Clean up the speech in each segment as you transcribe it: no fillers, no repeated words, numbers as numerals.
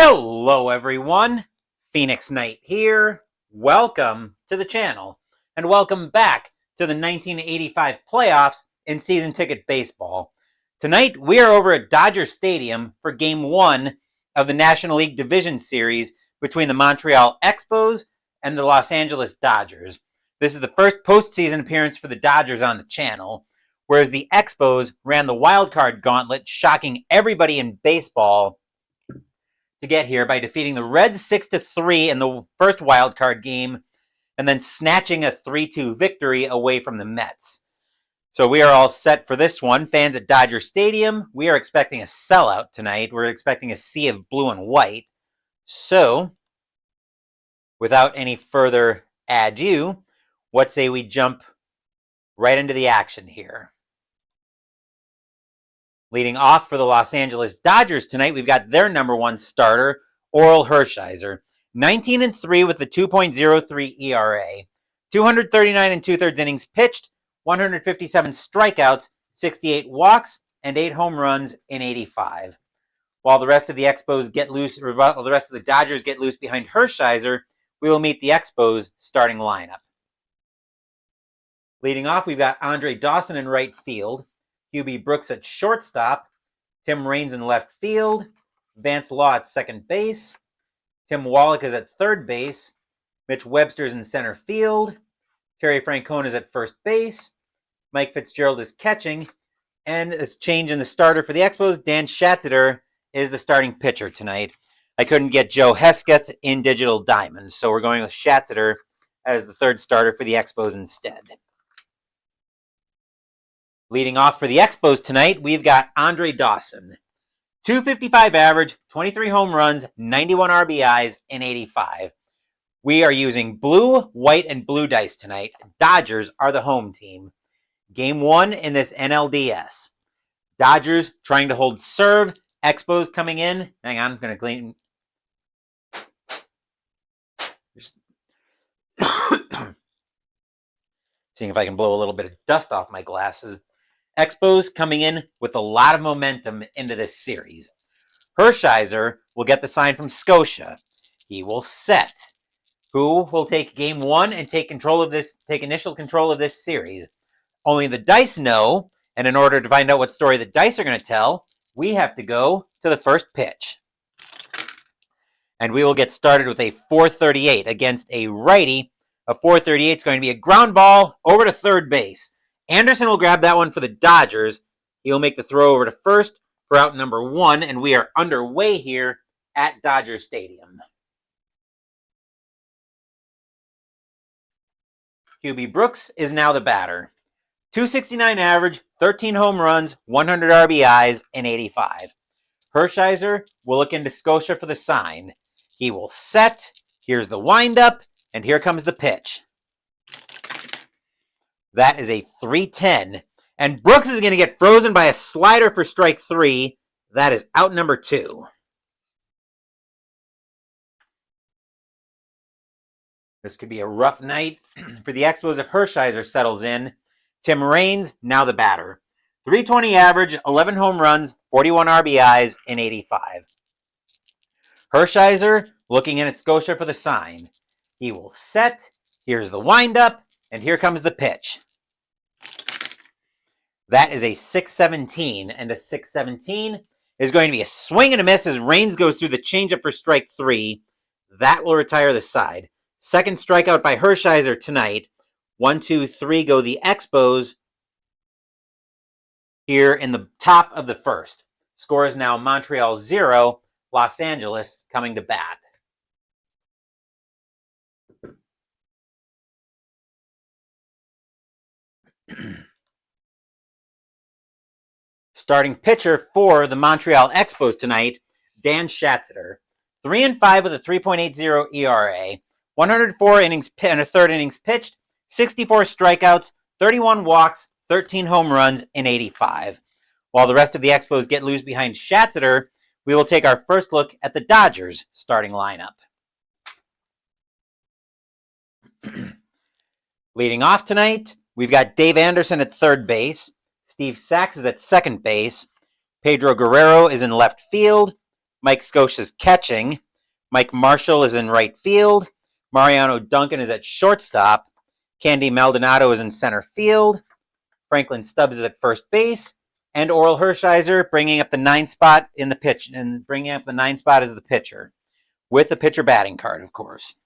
Hello everyone, Phoenix Knight here. Welcome to the channel and welcome back to the 1985 playoffs in season ticket baseball. Tonight we are over at Dodger Stadium for game 1 of the National League Division Series between the Montreal Expos and the Los Angeles Dodgers. This is the first postseason appearance for the Dodgers on the channel, whereas the Expos ran the wild card gauntlet, shocking everybody in baseball to get here by defeating the Reds 6-3 in the first wild card game and then snatching a 3-2 victory away from the Mets. So we are all set for this one. Fans at Dodger Stadium, we are expecting a sellout tonight. We're expecting a sea of blue and white. So, without any further ado, what say we jump right into the action here? Leading off for the Los Angeles Dodgers tonight, we've got their number one starter, Orel Hershiser. 19-3 with the 2.03 ERA. 239 and 2/3 innings pitched, 157 strikeouts, 68 walks, and 8 home runs in 85. While the rest of the Expos get loose, or while the rest of the Dodgers get loose behind Hershiser, we will meet the Expos starting lineup. Leading off, we've got Andre Dawson in right field, Hubie Brooks at shortstop, Tim Raines in left field, Vance Law at second base, Tim Wallach is at third base, Mitch Webster is in center field, Terry Francona is at first base, Mike Fitzgerald is catching, and a change in the starter for the Expos, Dan Schatzeder is the starting pitcher tonight. I couldn't get Joe Hesketh in Digital Diamond, so we're going with Schatzeder as the third starter for the Expos instead. Leading off for the Expos tonight, we've got Andre Dawson. 255 average, 23 home runs, 91 RBIs in 85. We are using blue, white, and blue dice tonight. Dodgers are the home team. Game 1 in this NLDS. Dodgers trying to hold serve. Expos coming in. Hang on, I'm going to clean. Seeing if I can blow a little bit of dust off my glasses. Expos coming in with a lot of momentum into this series. Hershiser will get the sign from Scotia. He will set. Who will take game 1 and take initial control of this series? Only the dice know, and in order to find out what story the dice are going to tell, we have to go to the first pitch. And we will get started with a 438 against a righty. A 438 is going to be a ground ball over to third base. Anderson will grab that one for the Dodgers. He'll make the throw over to first for out number 1, and we are underway here at Dodger Stadium. Hubie Brooks is now the batter. 269 average, 13 home runs, 100 RBIs in 85. Hershiser will look into Scotia for the sign. He will set. Here's the windup, and here comes the pitch. That is a 3-10. And Brooks is going to get frozen by a slider for strike 3. That is out number 2. This could be a rough night for the Expos if Hershiser settles in. Tim Raines, now the batter. 320 average, 11 home runs, 41 RBIs in 85. Hershiser looking in at Scotia for the sign. He will set. Here's the windup. And here comes the pitch. That is a 6-17, and a 6-17 is going to be a swing and a miss as Raines goes through the changeup for strike 3. That will retire the side. Second strikeout by Hershiser tonight. 1, 2, 3 go the Expos here in the top of the first. Score is now Montreal 0, Los Angeles coming to bat. Starting pitcher for the Montreal Expos tonight, Dan Schatzeder. 3-5 with a 3.80 ERA. 104 innings and a third innings pitched, 64 strikeouts, 31 walks, 13 home runs in 85. While the rest of the Expos get loose behind Schatzeder, we will take our first look at the Dodgers starting lineup. Leading off tonight, we've got Dave Anderson at third base. Steve Sachs is at second base. Pedro Guerrero is in left field. Mike Scioscia's catching. Mike Marshall is in right field. Mariano Duncan is at shortstop. Candy Maldonado is in center field. Franklin Stubbs is at first base. And Oral Hershiser bringing up the 9th spot in the pitch, and bringing up the 9th spot as the pitcher, with the pitcher batting card, of course.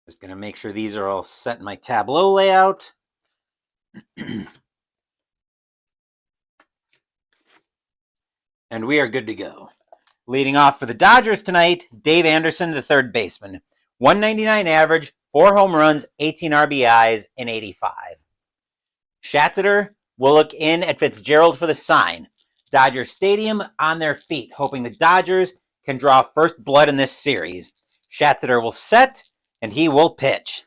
Just going to make sure these are all set in my tableau layout. And we are good to go. Leading off for the Dodgers tonight, Dave Anderson, the third baseman. 199 average, 4 home runs, 18 RBIs in 85. Schatzeder will look in at Fitzgerald for the sign. Dodger Stadium on their feet, hoping the Dodgers can draw first blood in this series. Schatzeder will set, and he will pitch.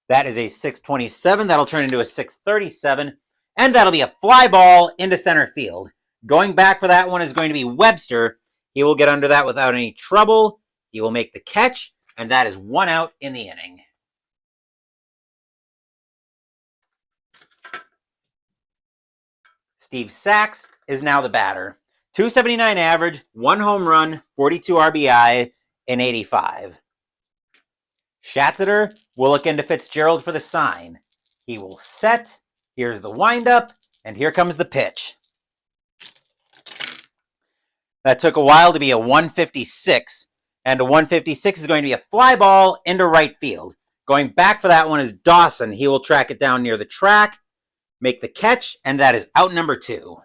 That is a 627. That'll turn into a 637. And that'll be a fly ball into center field. Going back for that one is going to be Webster. He will get under that without any trouble. He will make the catch, and that is 1 out in the inning. Steve Sachs is now the batter. 279 average, 1 home run, 42 RBI in 85. Schatzeder will look into Fitzgerald for the sign. He will set. Here's the windup, and here comes the pitch. That took a while to be a 156, and a 156 is going to be a fly ball into right field. Going back for that one is Dawson. He will track it down near the track, make the catch, and that is out number 2.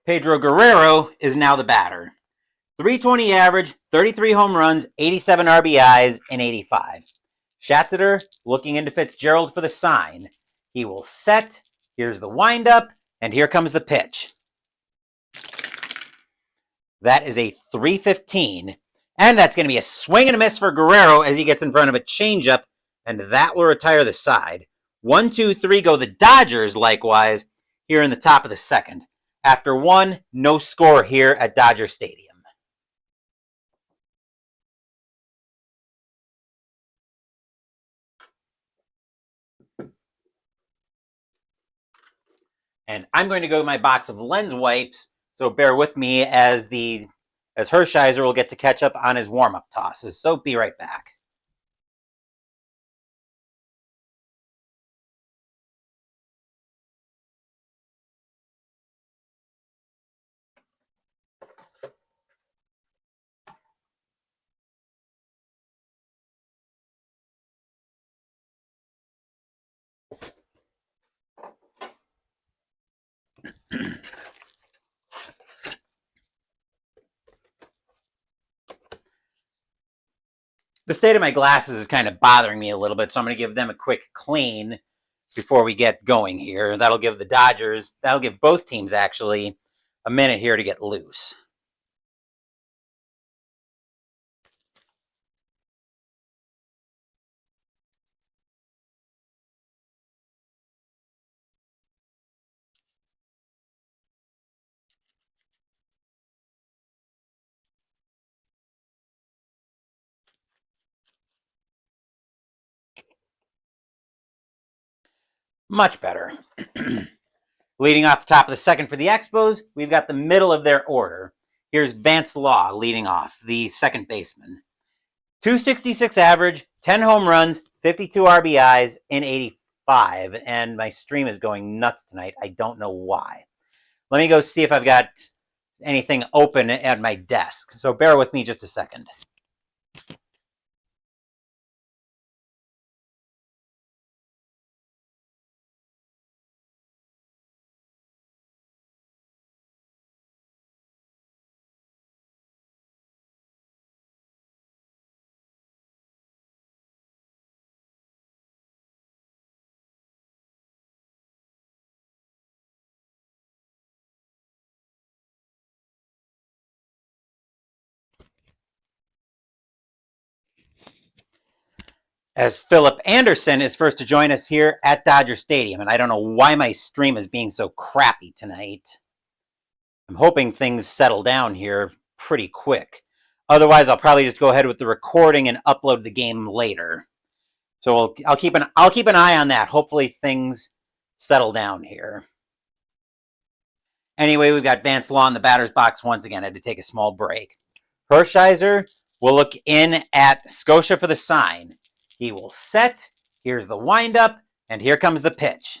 Pedro Guerrero is now the batter. 320 average, 33 home runs, 87 RBIs in 85. Schatzeder looking into Fitzgerald for the sign. He will set. Here's the windup, and here comes the pitch. That is a 315, and that's going to be a swing and a miss for Guerrero as he gets in front of a changeup, and that will retire the side. 1, 2, 3 go the Dodgers likewise here in the top of the second. After 1, no score here at Dodger Stadium. And I'm going to go to my box of lens wipes, so bear with me as Hershiser will get to catch up on his warm-up tosses. So be right back. The state of my glasses is kind of bothering me a little bit, so I'm going to give them a quick clean before we get going here. That'll give both teams actually a minute here to get loose. Much better. Leading off the top of the second for the Expos, we've got the middle of their order. Here's Vance Law leading off, the second baseman. 266 average, 10 home runs, 52 RBIs in 85. And my stream is going nuts tonight. I don't know why. Let me go see if I've got anything open at my desk. So bear with me just a second. As Philip Anderson is first to join us here at Dodger Stadium. And I don't know why my stream is being so crappy tonight. I'm hoping things settle down here pretty quick. Otherwise, I'll probably just go ahead with the recording and upload the game later. So I'll keep an eye on that. Hopefully things settle down here. Anyway, we've got Vance Law in the batter's box once again. I had to take a small break. Hershiser will look in at Scotia for the sign. He will set. Here's the windup, and here comes the pitch.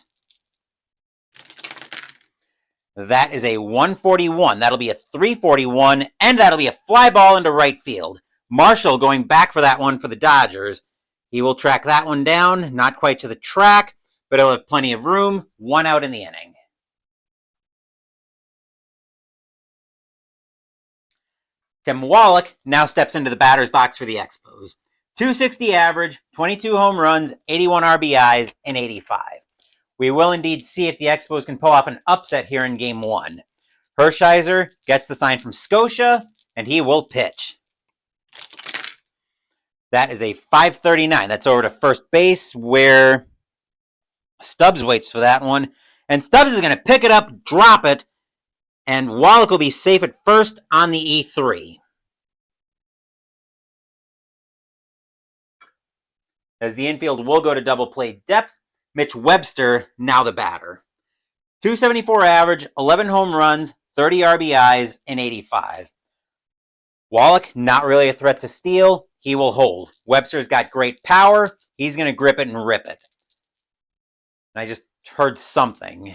That is a 141. That'll be a 341, and that'll be a fly ball into right field. Marshall going back for that one for the Dodgers. He will track that one down, not quite to the track, but he'll have plenty of room. 1 out in the inning. Tim Wallach now steps into the batter's box for the Expos. 260 average, 22 home runs, 81 RBIs, and 85. We will indeed see if the Expos can pull off an upset here in Game 1. Hershiser gets the sign from Scotia, and he will pitch. That is a 539. That's over to first base, where Stubbs waits for that one. And Stubbs is going to pick it up, drop it, and Wallach will be safe at first on the E3. As the infield will go to double play depth, Mitch Webster now the batter. 274 average, 11 home runs, 30 RBIs, and 85. Wallach, not really a threat to steal. He will hold. Webster's got great power. He's going to grip it and rip it. And I just heard something.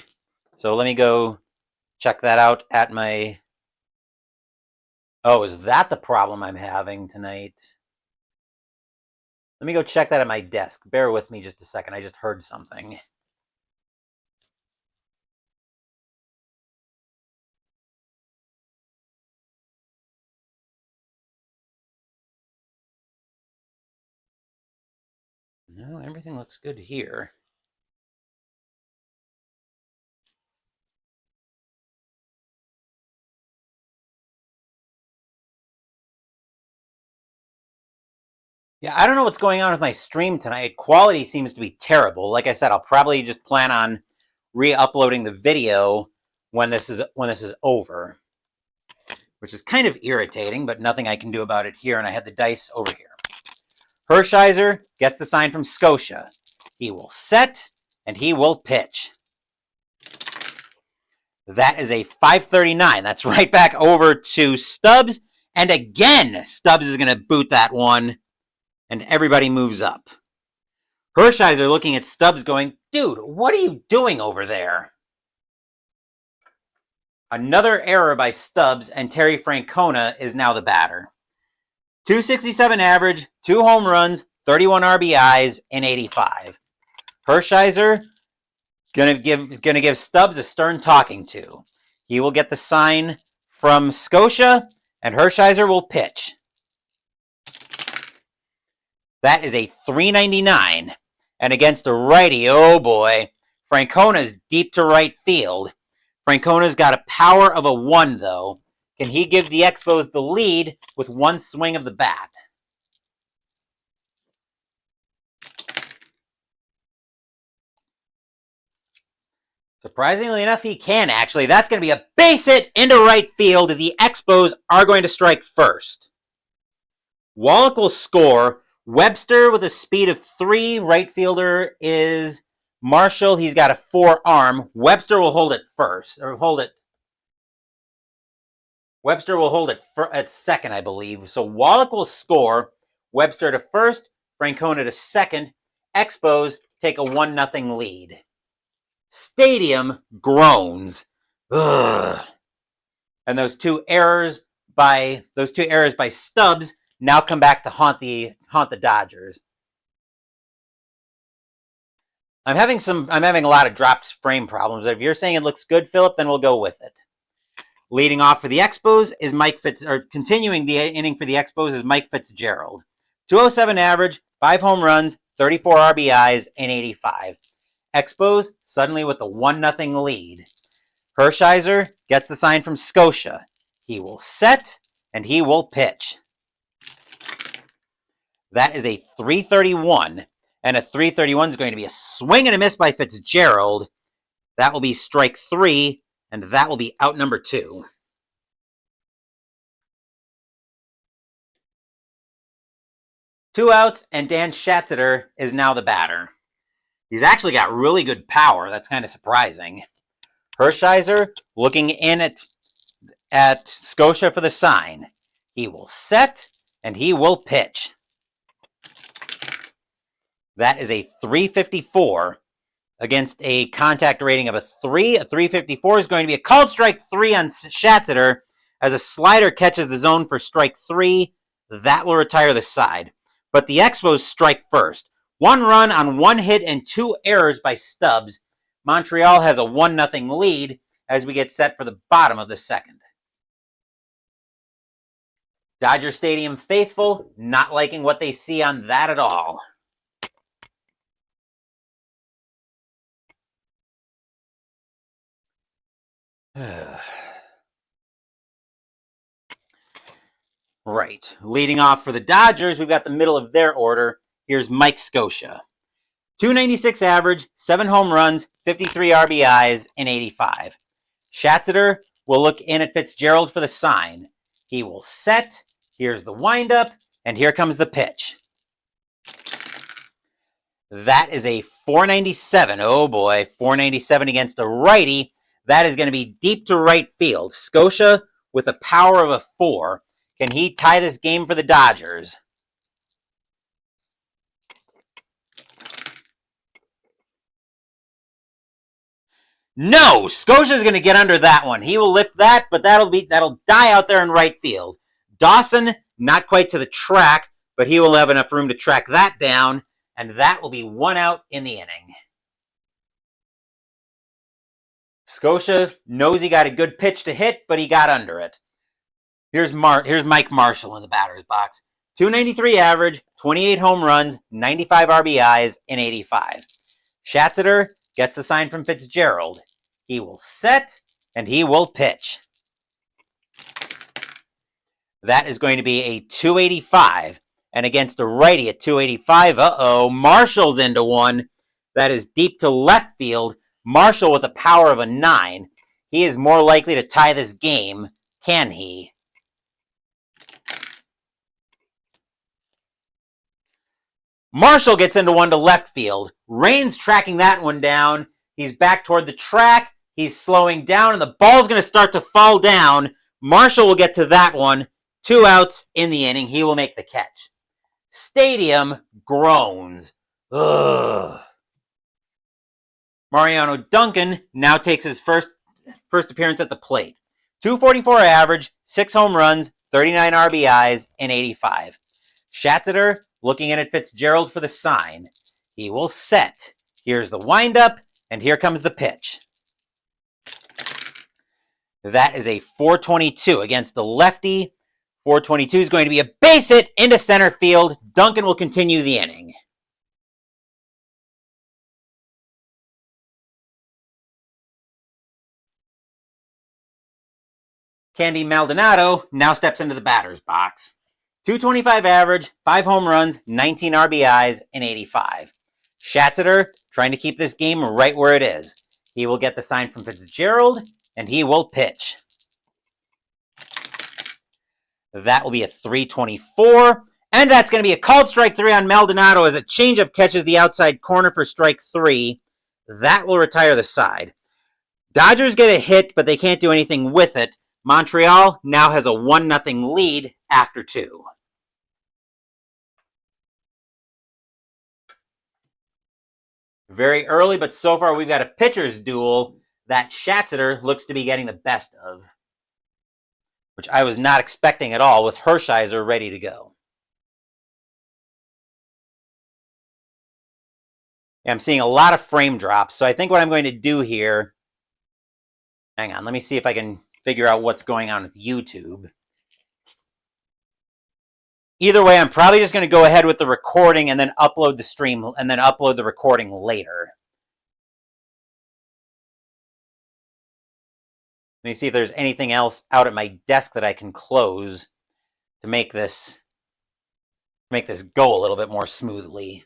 So let me go check that out at my... Oh, is that the problem I'm having tonight? Let me go check that at my desk. Bear with me just a second. I just heard something. No, everything looks good here. Yeah, I don't know what's going on with my stream tonight. Quality seems to be terrible. Like I said, I'll probably just plan on re-uploading the video when this is over, which is kind of irritating, but nothing I can do about it here. And I had the dice over here. Hershiser gets the sign from Scotia. He will set, and he will pitch. That is a 539. That's right back over to Stubbs. And again, Stubbs is going to boot that one, and everybody moves up. Hershiser looking at Stubbs going, dude, what are you doing over there? Another error by Stubbs, and Terry Francona is now the batter. 267 average, 2 home runs, 31 RBIs, and 85. Hershiser gonna give Stubbs a stern talking to. He will get the sign from Scotia, and Hershiser will pitch. That is a 399. And against a righty, oh boy, Francona's deep to right field. Francona's got a power of a 1, though. Can he give the Expos the lead with one swing of the bat? Surprisingly enough, he can, actually. That's going to be a base hit into right field. The Expos are going to strike first. Wallach will score. Webster with a speed of 3. Right fielder is Marshall. He's got a 4-arm. Webster will hold it first, or hold it. Webster will hold it at second, I believe. So Wallach will score. Webster to first. Francona to second. Expos take a 1-0 lead. Stadium groans. Ugh. And those two errors by Stubbs now come back to haunt the Dodgers. I'm having a lot of dropped frame problems. If you're saying it looks good, Philip, then we'll go with it. Leading off for the Expos is continuing the inning for the Expos is Mike Fitzgerald. 207 average, 5 home runs, 34 RBIs, and 85. Expos suddenly with a 1-0 lead. Hershiser gets the sign from Scotia. He will set, and he will pitch. That is a 331, and a 331 is going to be a swing and a miss by Fitzgerald. That will be strike 3, and that will be out number 2. 2 outs, and Dan Schatzeder is now the batter. He's actually got really good power. That's kind of surprising. Hershiser looking in at Scotia for the sign. He will set, and he will pitch. That is a 354 against a contact rating of a 3. A 354 is going to be a called strike 3 on Schatzeder as a slider catches the zone for strike 3. That will retire the side. But the Expos strike first. 1 run on 1 hit and 2 errors by Stubbs. Montreal has a 1-0 lead as we get set for the bottom of the second. Dodger Stadium faithful not liking what they see on that at all. Right. Leading off for the Dodgers, we've got the middle of their order. Here's Mike Scotia. 296 average, 7 home runs, 53 RBIs in 85. Schatzeder will look in at Fitzgerald for the sign. He will set. Here's the windup, and here comes the pitch. That is a 497. Oh boy, 497 against a righty. That is going to be deep to right field. Scotia with a power of a 4. Can he tie this game for the Dodgers? No, Scotia's going to get under that one. He will lift that, but that'll die out there in right field. Dawson, not quite to the track, but he will have enough room to track that down, and that will be 1 out in the inning. Scotia knows he got a good pitch to hit, but he got under it. Here's Mike Marshall in the batter's box. 293 average, 28 home runs, 95 RBIs in 85. Schatzeder gets the sign from Fitzgerald. He will set, and he will pitch. That is going to be a 285. And against a righty at 285, Marshall's into one. That is deep to left field. Marshall with a power of a 9. He is more likely to tie this game. Can he? Marshall gets into one to left field. Rain's tracking that one down. He's back toward the track. He's slowing down, and the ball's going to start to fall down. Marshall will get to that one. 2 outs in the inning. He will make the catch. Stadium groans. Ugh. Mariano Duncan now takes his first appearance at the plate. 244 average, 6 home runs, 39 RBIs in 85. Schatzeder looking in at Fitzgerald for the sign. He will set. Here's the windup, and here comes the pitch. That is a 422 against the lefty. 422 is going to be a base hit into center field. Duncan will continue the inning. Candy Maldonado now steps into the batter's box. 225 average, 5 home runs, 19 RBIs in 85. Schatzeder trying to keep this game right where it is. He will get the sign from Fitzgerald, and he will pitch. That will be a 324, and that's going to be a called strike 3 on Maldonado as a changeup catches the outside corner for strike 3. That will retire the side. Dodgers get a hit, but they can't do anything with it. Montreal now has a 1-0 lead after 2. Very early, but so far we've got a pitcher's duel that Schatzeder looks to be getting the best of, which I was not expecting at all with Hershiser ready to go. I'm seeing a lot of frame drops, so I think what I'm going to do here... Hang on, let me see if I can figure out what's going on with YouTube. Either way, I'm probably just going to go ahead with the recording and then upload the stream and then upload the recording later. Let me see if there's anything else out at my desk that I can close to make this go a little bit more smoothly.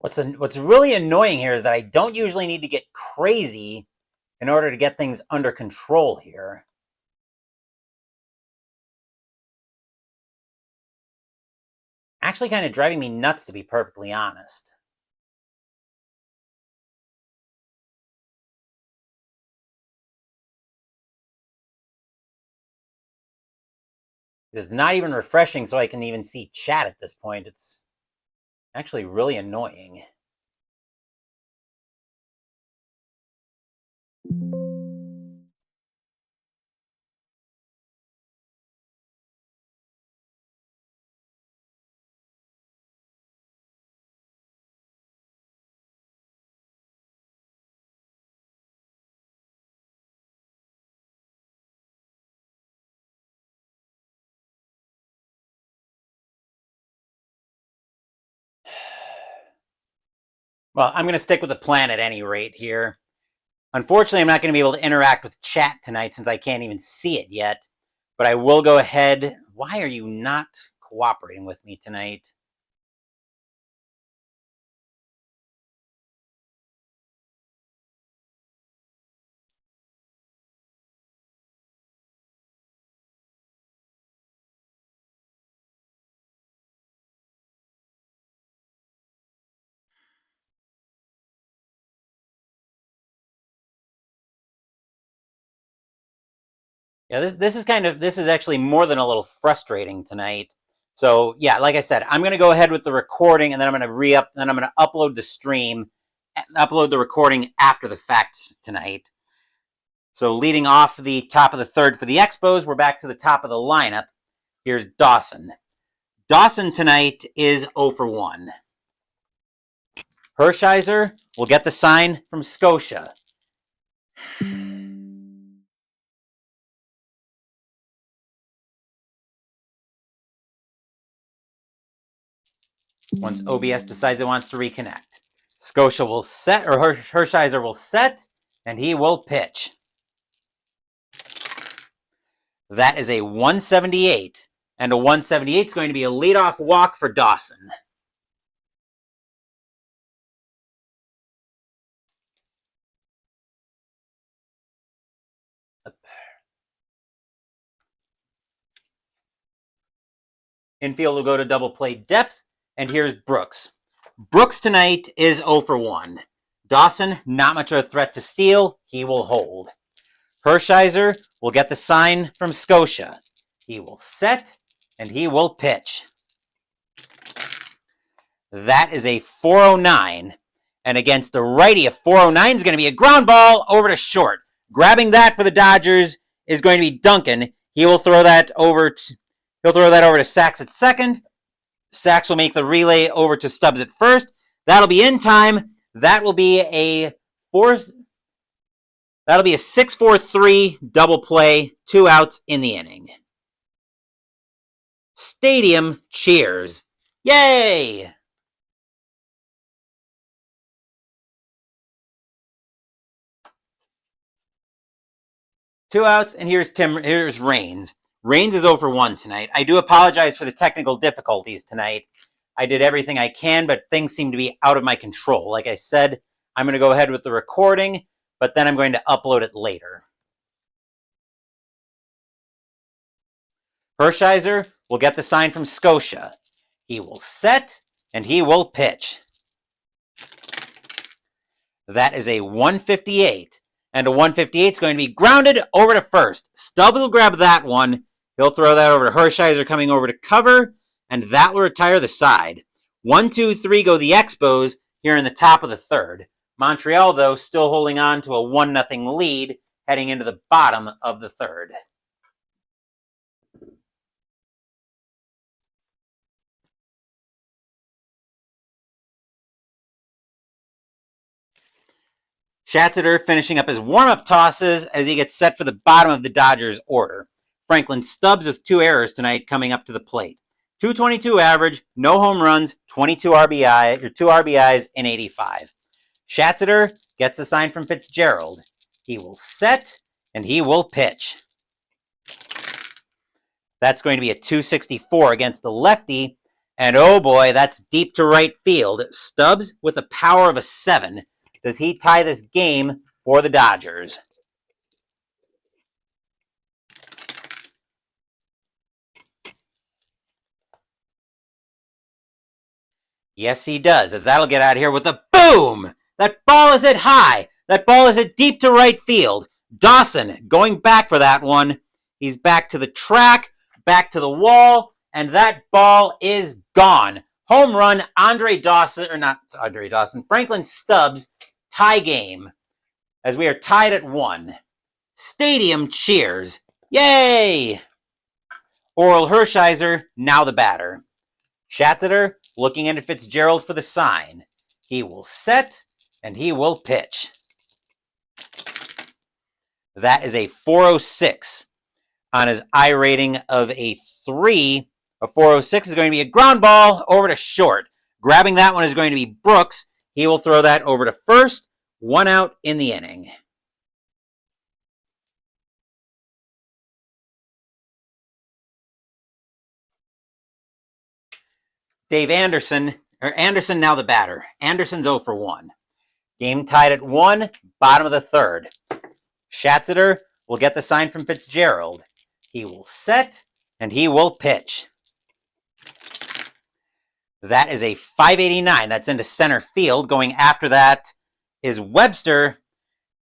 What's really annoying here is that I don't usually need to get crazy in order to get things under control here. Actually kind of driving me nuts, to be perfectly honest. It's not even refreshing so I can even see chat at this point. It's actually really annoying. Well, I'm going to stick with the plan at any rate here. Unfortunately, I'm not going to be able to interact with chat tonight since I can't even see it yet. But I will go ahead. Why are you not cooperating with me tonight? Yeah, this is actually more than a little frustrating tonight. So yeah, like I said, I'm gonna go ahead with the recording, and then I'm gonna upload the stream, upload the recording after the fact tonight. So leading off the top of the third for the Expos, we're back to the top of the lineup. Here's Dawson. Dawson tonight is 0 for 1. Hershiser will get the sign from Scotia. Once OBS decides it wants to reconnect, Scotia will set, or Hershiser will set, and he will pitch. That is a 178, and a 178 is going to be a leadoff walk for Dawson. Infield will go to double play depth, and here's Brooks. Brooks tonight is 0 for 1. Dawson, not much of a threat to steal. He will hold. Hershiser will get the sign from Scotia. He will set, and he will pitch. That is a 409. And against the righty, a 409 is going to be a ground ball over to short. Grabbing that for the Dodgers is going to be Duncan. He will throw that over to Sachs at second. Sachs will make the relay over to Stubbs at first. That'll be in time. That will be a 6-4-3 double play, 2 outs in the inning. Stadium cheers. Yay! Two outs, and here's Raines. Raines is 0 for 1 tonight. I do apologize for the technical difficulties tonight. I did everything I can, but things seem to be out of my control. Like I said, I'm going to go ahead with the recording, but then I'm going to upload it later. Hershiser will get the sign from Scotia. He will set, and he will pitch. That is a 158. And a 158 is going to be grounded over to first. Stubbs will grab that one. He'll throw that over to Hershiser coming over to cover, and that will retire the side. 1, 2, 3 go the Expos here in the top of the third. Montreal, though, still holding on to a 1-0 lead heading into the bottom of the third. Schatzeder finishing up his warm-up tosses as he gets set for the bottom of the Dodgers' order. Franklin Stubbs with 2 errors tonight coming up to the plate. 222 average, no home runs, 2 RBIs in 85. Schatzeder gets the sign from Fitzgerald. He will set, and he will pitch. That's going to be a 264 against the lefty, And oh boy, that's deep to right field. Stubbs with the power of a 7. Does he tie this game for the Dodgers? Yes, he does, as that'll get out of here with a boom! That ball is hit high. That ball is hit deep to right field. Dawson going back for that one. He's back to the track, back to the wall, and that ball is gone. Home run, Franklin Stubbs, tie game, as we are tied at 1. Stadium cheers. Yay! Oral Hershiser, now the batter. Schatzeder looking into Fitzgerald for the sign. He will set, and he will pitch. That is a 406 on his I rating of a 3. A 406 is going to be a ground ball over to short. Grabbing that one is going to be Brooks. He will throw that over to first. 1 out in the inning. Anderson now the batter. Anderson's 0 for 1. Game tied at 1, bottom of the 3rd. Schatzeder will get the sign from Fitzgerald. He will set, and he will pitch. That is a 589. That's into center field. Going after that is Webster,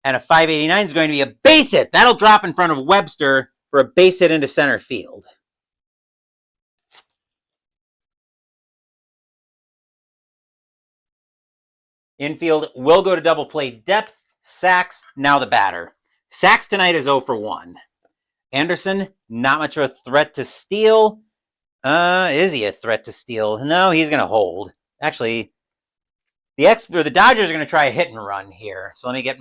and a 589 is going to be a base hit. That'll drop in front of Webster for a base hit into center field. Infield will go to double play depth. Sachs, now the batter. Sachs tonight is 0 for 1. Anderson, not much of a threat to steal. Is he a threat to steal? No, he's going to hold. Actually, the Dodgers are going to try a hit and run here. So let me get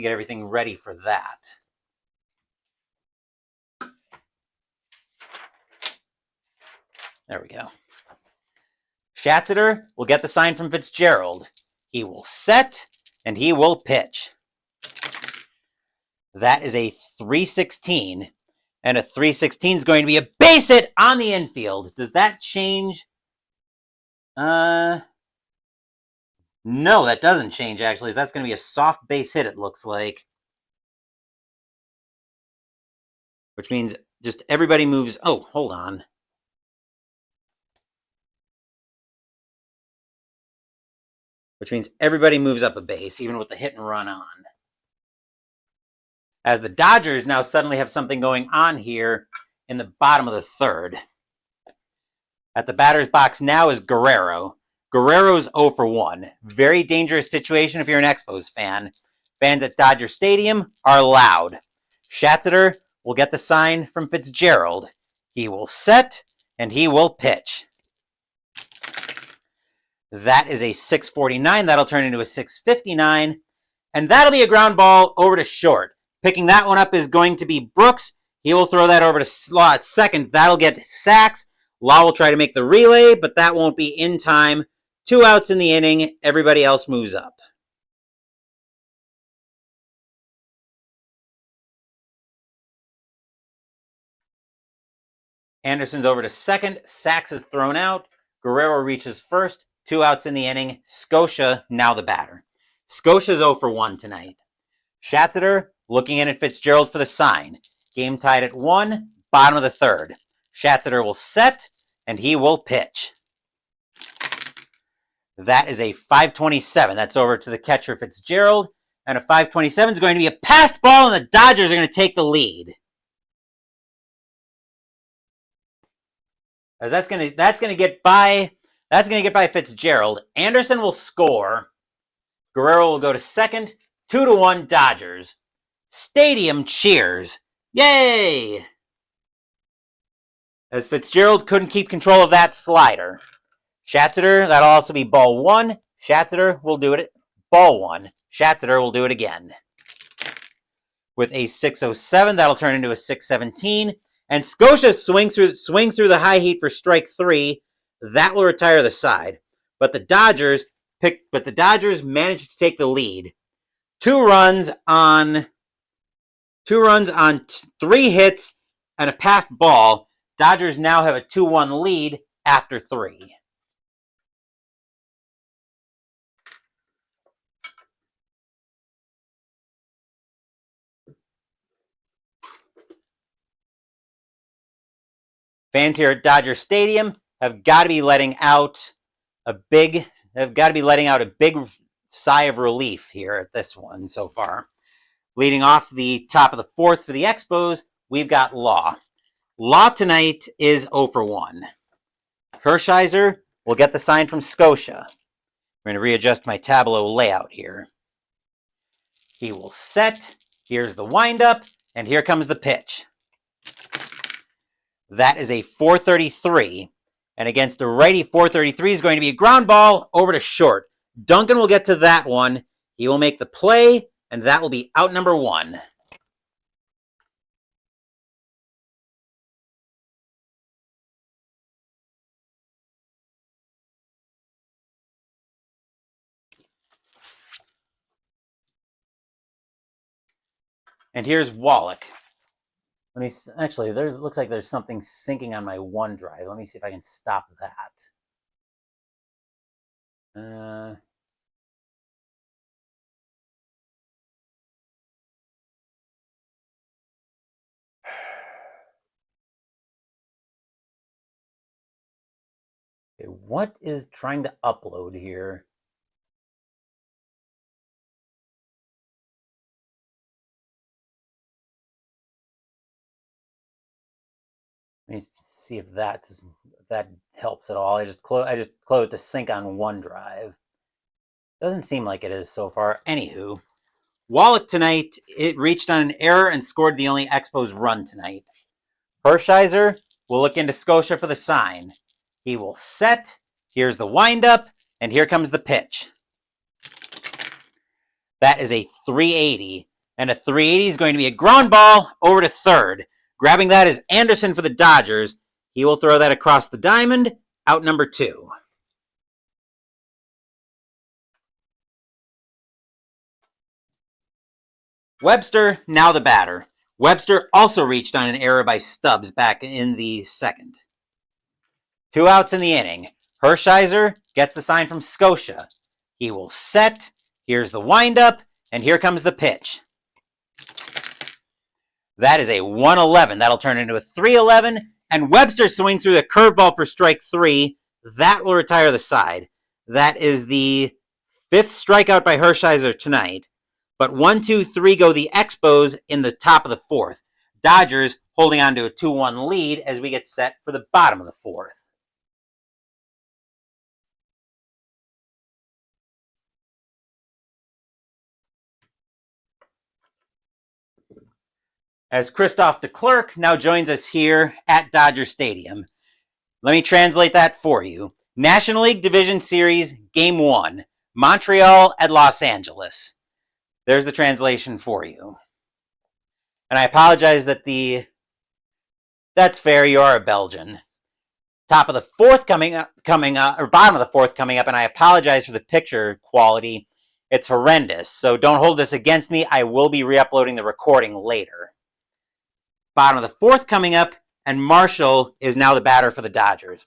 everything ready for that. There we go. Schatzeder will get the sign from Fitzgerald. He will set, and he will pitch. That is a 316. And a 316 is going to be a base hit on the infield. Does that change? No, that doesn't change, actually. That's going to be a soft base hit, it looks like. Which means just everybody moves. Oh, hold on. Which means everybody moves up a base, even with the hit and run on. As the Dodgers now suddenly have something going on here in the bottom of the 3rd. At the batter's box now is Guerrero. Guerrero's 0 for 1. Very dangerous situation if you're an Expos fan. Fans at Dodger Stadium are loud. Schatzeder will get the sign from Fitzgerald. He will set, and he will pitch. That is a 649. That'll turn into a 659. And that'll be a ground ball over to short. Picking that one up is going to be Brooks. He will throw that over to Law at second. That'll get Sachs. Law will try to make the relay, but that won't be in time. 2 outs in the inning. Everybody else moves up. Anderson's over to second. Sachs is thrown out. Guerrero reaches first. 2 outs in the inning. Scotia, now the batter. Scotia's 0 for 1 tonight. Schatzeder looking in at Fitzgerald for the sign. Game tied at 1, bottom of the 3rd. Schatzeder will set, and he will pitch. That is a 527. That's over to the catcher Fitzgerald. And a 527 is going to be a passed ball, and the Dodgers are going to take the lead. As that's going to get by Fitzgerald. Anderson will score. Guerrero will go to second. 2-1 Dodgers. Stadium cheers. Yay! As Fitzgerald couldn't keep control of that slider. Schatzeder, that'll also be ball 1. Schatzeder will do it. Ball 1. Schatzeder will do it again. With a 607, that'll turn into a 617. And Scotia swings through the high heat for strike 3. That will retire the side. But the Dodgers managed to take the lead. 2 runs on 3 hits and a passed ball. Dodgers now have a 2-1 lead after 3. Fans here at Dodger Stadium have got to be letting out a big sigh of relief here at this one so far. Leading off the top of the 4th for the Expos, we've got Law. Law tonight is 0 for 1. Hershiser will get the sign from Scotia. I'm going to readjust my Tableau layout here. He will set. Here's the windup, and here comes the pitch. That is a 433. And against a righty, 433 is going to be a ground ball over to short. Duncan will get to that one. He will make the play, and that will be out number 1. And here's Wallach. Let me actually. Looks like there's something syncing on my OneDrive. Let me see if I can stop that. Okay, what is trying to upload here? Let me see if that helps at all. I just closed the sync on OneDrive. Doesn't seem like it is so far. Anywho, Wallach tonight, it reached on an error and scored the only Expos run tonight. Hershiser will look into Scotia for the sign. He will set. Here's the windup, and here comes the pitch. That is a 380, and a 380 is going to be a ground ball over to third. Grabbing that is Anderson for the Dodgers. He will throw that across the diamond, out number 2. Webster, now the batter. Webster also reached on an error by Stubbs back in the 2nd. 2 outs in the inning. Hershiser gets the sign from Scotia. He will set. Here's the windup, and here comes the pitch. That is a 111. That'll turn into a 311, and Webster swings through the curveball for strike 3. That will retire the side. That is the 5th strikeout by Hershiser tonight. But 1, 2, 3 go the Expos in the top of the 4th. Dodgers holding on to a 2-1 lead as we get set for the bottom of the 4th. As Christophe DeClercq now joins us here at Dodger Stadium. Let me translate that for you. National League Division Series, Game 1, Montreal at Los Angeles. There's the translation for you. And I apologize that that's fair, you are a Belgian. Top of the 4th coming up, or bottom of the 4th coming up, and I apologize for the picture quality. It's horrendous, so don't hold this against me. I will be re-uploading the recording later. Bottom of the 4th coming up, and Marshall is now the batter for the Dodgers.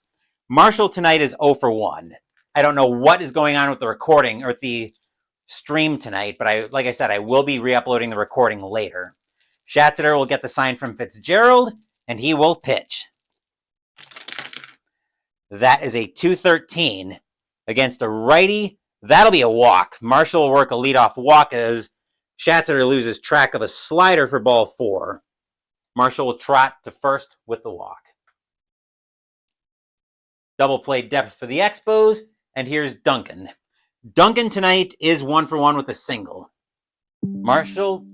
Marshall tonight is 0 for 1. I don't know what is going on with the recording or with the stream tonight, but like I said, I will be re-uploading the recording later. Schatzeder will get the sign from Fitzgerald, and he will pitch. That is a 213 against a righty. That'll be a walk. Marshall will work a leadoff walk as Schatzeder loses track of a slider for ball 4. Marshall will trot to first with the walk. Double play depth for the Expos, and here's Duncan. Duncan tonight is 1 for 1 with a single. Marshall.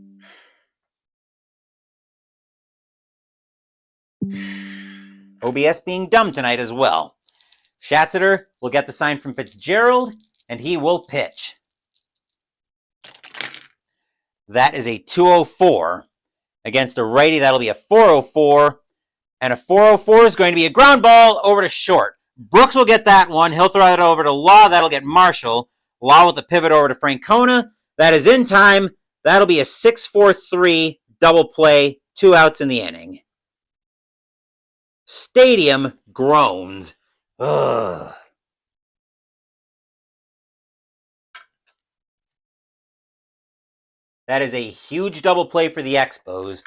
OBS being dumb tonight as well. Schatzeder will get the sign from Fitzgerald, and he will pitch. That is a 204. Against a righty, that'll be a 404. And a 404 is going to be a ground ball over to short. Brooks will get that one. He'll throw it over to Law. That'll get Marshall. Law with the pivot over to Francona. That is in time. That'll be a 6-4-3 double play. 2 outs in the inning. Stadium groans. Ugh. That is a huge double play for the Expos.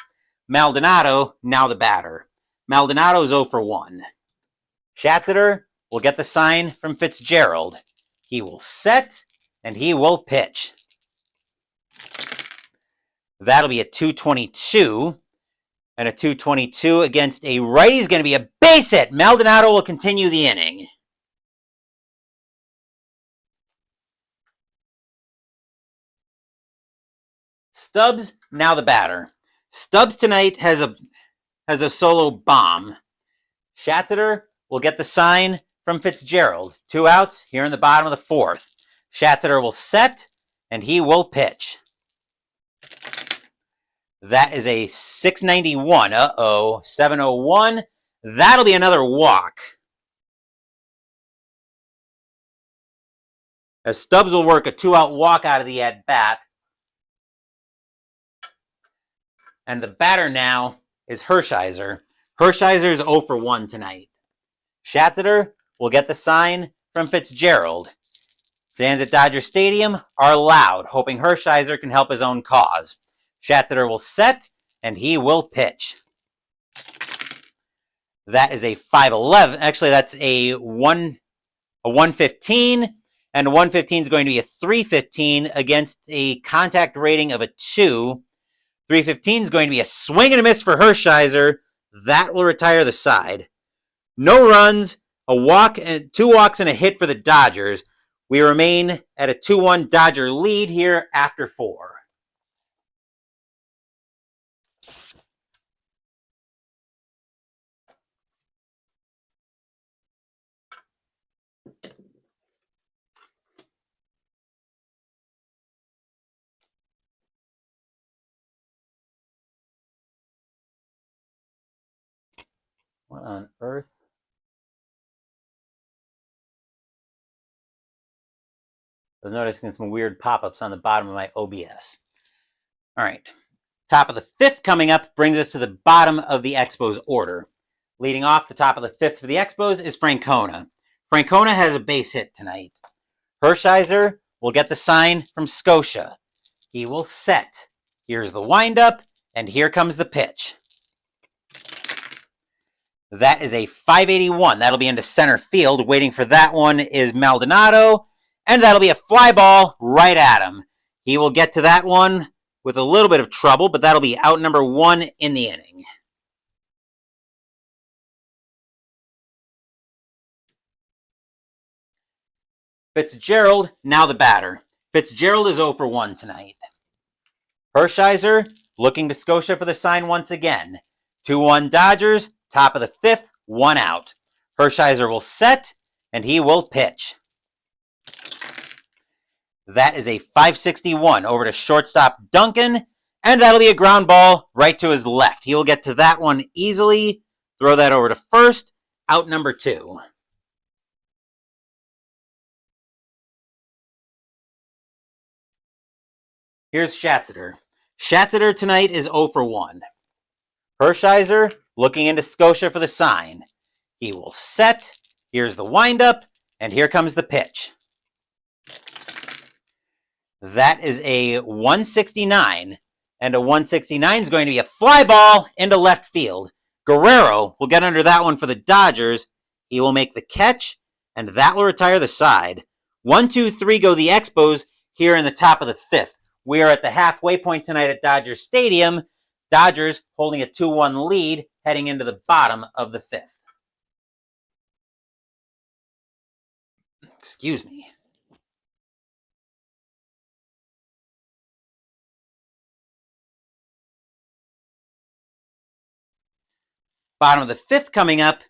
Maldonado, now the batter. Maldonado is 0 for 1. Schatzeder will get the sign from Fitzgerald. He will set, and he will pitch. That'll be a 222. And a 222 against a righty is going to be a base hit. Maldonado will continue the inning. Stubbs, now the batter. Stubbs tonight has a solo bomb. Schatzeder will get the sign from Fitzgerald. 2 outs here in the bottom of the 4th. Schatzeder will set, and he will pitch. That is a 691. 701. That'll be another walk. As Stubbs will work a 2-out walk out of the at-bat. And the batter now is Hershiser. Hershiser is 0 for 1 tonight. Schatzeder will get the sign from Fitzgerald. Fans at Dodger Stadium are loud, hoping Hershiser can help his own cause. Schatzeder will set, and he will pitch. That is a 511. Actually, that's a 115. And a 115 is going to be a 315 against a contact rating of a 2. 315 is going to be a swing and a miss for Hershiser. That will retire the side. No runs, a walk, and 2 walks and a hit for the Dodgers. We remain at a 2-1 Dodger lead here after 4. What on earth? I was noticing some weird pop-ups on the bottom of my OBS. All right. Top of the 5th coming up brings us to the bottom of the Expos order. Leading off the top of the 5th for the Expos is Francona. Francona has a base hit tonight. Hershiser will get the sign from Scotia. He will set. Here's the windup, and here comes the pitch. That is a 581. That'll be into center field. Waiting for that one is Maldonado, and that'll be a fly ball right at him. He will get to that one with a little bit of trouble, but that'll be out number 1 in the inning. Fitzgerald, now the batter. Fitzgerald is 0 for 1 tonight. Hershiser looking to Scotia for the sign once again. 2-1 Dodgers, top of the 5th, 1 out. Hershiser will set, and he will pitch. That is a 561 over to shortstop Duncan, and that'll be a ground ball right to his left. He will get to that one easily, throw that over to first, out number 2. Here's Schatzeder. Schatzeder tonight is 0 for 1. Hershiser looking into Scotia for the sign. He will set. Here's the windup, and here comes the pitch. That is a 169, and a 169 is going to be a fly ball into left field. Guerrero will get under that one for the Dodgers. He will make the catch, and that will retire the side. 1, 2, 3 go the Expos here in the top of the 5th. We are at the halfway point tonight at Dodger Stadium. Dodgers holding a 2-1 lead heading into the bottom of the 5th. Excuse me. Bottom of the 5th coming up,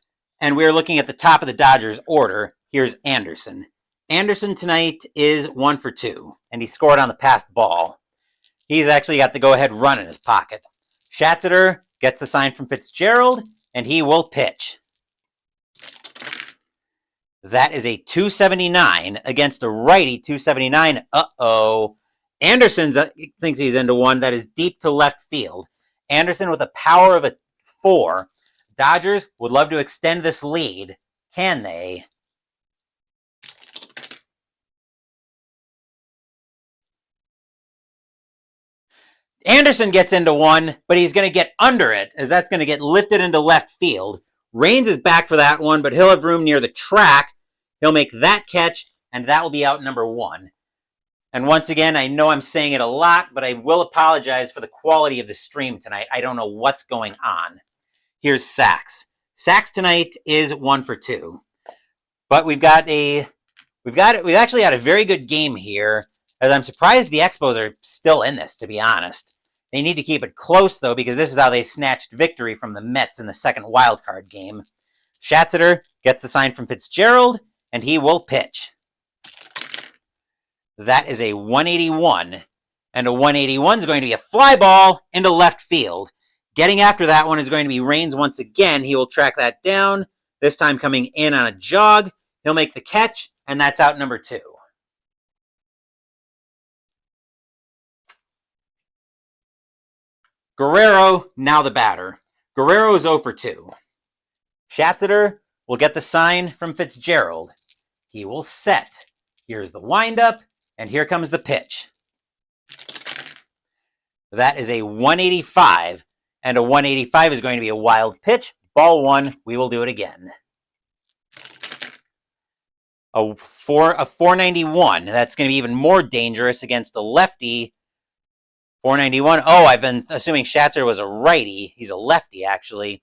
and we're looking at the top of the Dodgers order. Here's Anderson. Anderson tonight is 1 for 2, and he scored on the passed ball. He's actually got the go-ahead run in his pocket. Schatzeder gets the sign from Fitzgerald, and he will pitch. That is a 279 against a righty 279. Anderson thinks he's into one that is deep to left field. Anderson with a power of a 4. Dodgers would love to extend this lead. Can they? Anderson gets into one, but he's going to get under it, as that's going to get lifted into left field. Raines is back for that one, but he'll have room near the track. He'll make that catch, and that will be out number 1. And once again, I know I'm saying it a lot, but I will apologize for the quality of the stream tonight. I don't know what's going on. Here's sacks. Sacks tonight is 1 for 2. But we've actually had a very good game here, as I'm surprised the Expos are still in this, to be honest. They need to keep it close, though, because this is how they snatched victory from the Mets in the second wildcard game. Schatzeder gets the sign from Fitzgerald, and he will pitch. That is a 181, and a 181 is going to be a fly ball into left field. Getting after that one is going to be Raines once again. He will track that down, this time coming in on a jog. He'll make the catch, and that's out number 2. Guerrero, now the batter. Guerrero is 0 for 2. Schatzeder will get the sign from Fitzgerald. He will set. Here's the windup, and here comes the pitch. That is a 185, and a 185 is going to be a wild pitch. Ball 1, we will do it again. A 491, that's going to be even more dangerous against a lefty. 491, oh, I've been assuming Schatzeder was a righty. He's a lefty, actually.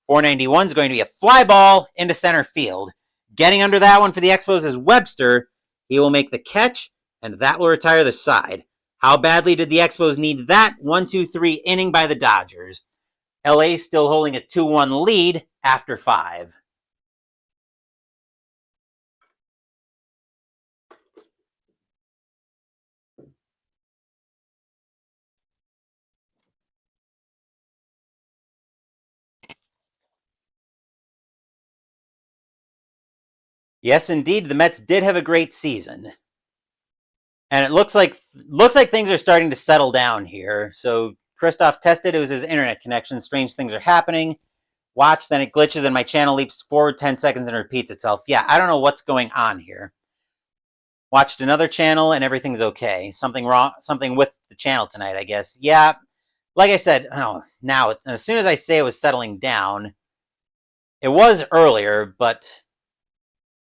491 is going to be a fly ball into center field. Getting under that one for the Expos is Webster. He will make the catch, and that will retire the side. How badly did the Expos need that 1-2-3 inning by the Dodgers? LA still holding a 2-1 lead after 5. Yes, indeed, the Mets did have a great season. And it looks like things are starting to settle down here. So Christoph tested, it was his internet connection. Strange things are happening. Watch, then it glitches and my channel leaps forward 10 seconds and repeats itself. Yeah, I don't know what's going on here. Watched another channel and everything's okay. Something wrong, something with the channel tonight, I guess. Yeah, like I said, now, as soon as I say it was settling down, it was earlier, but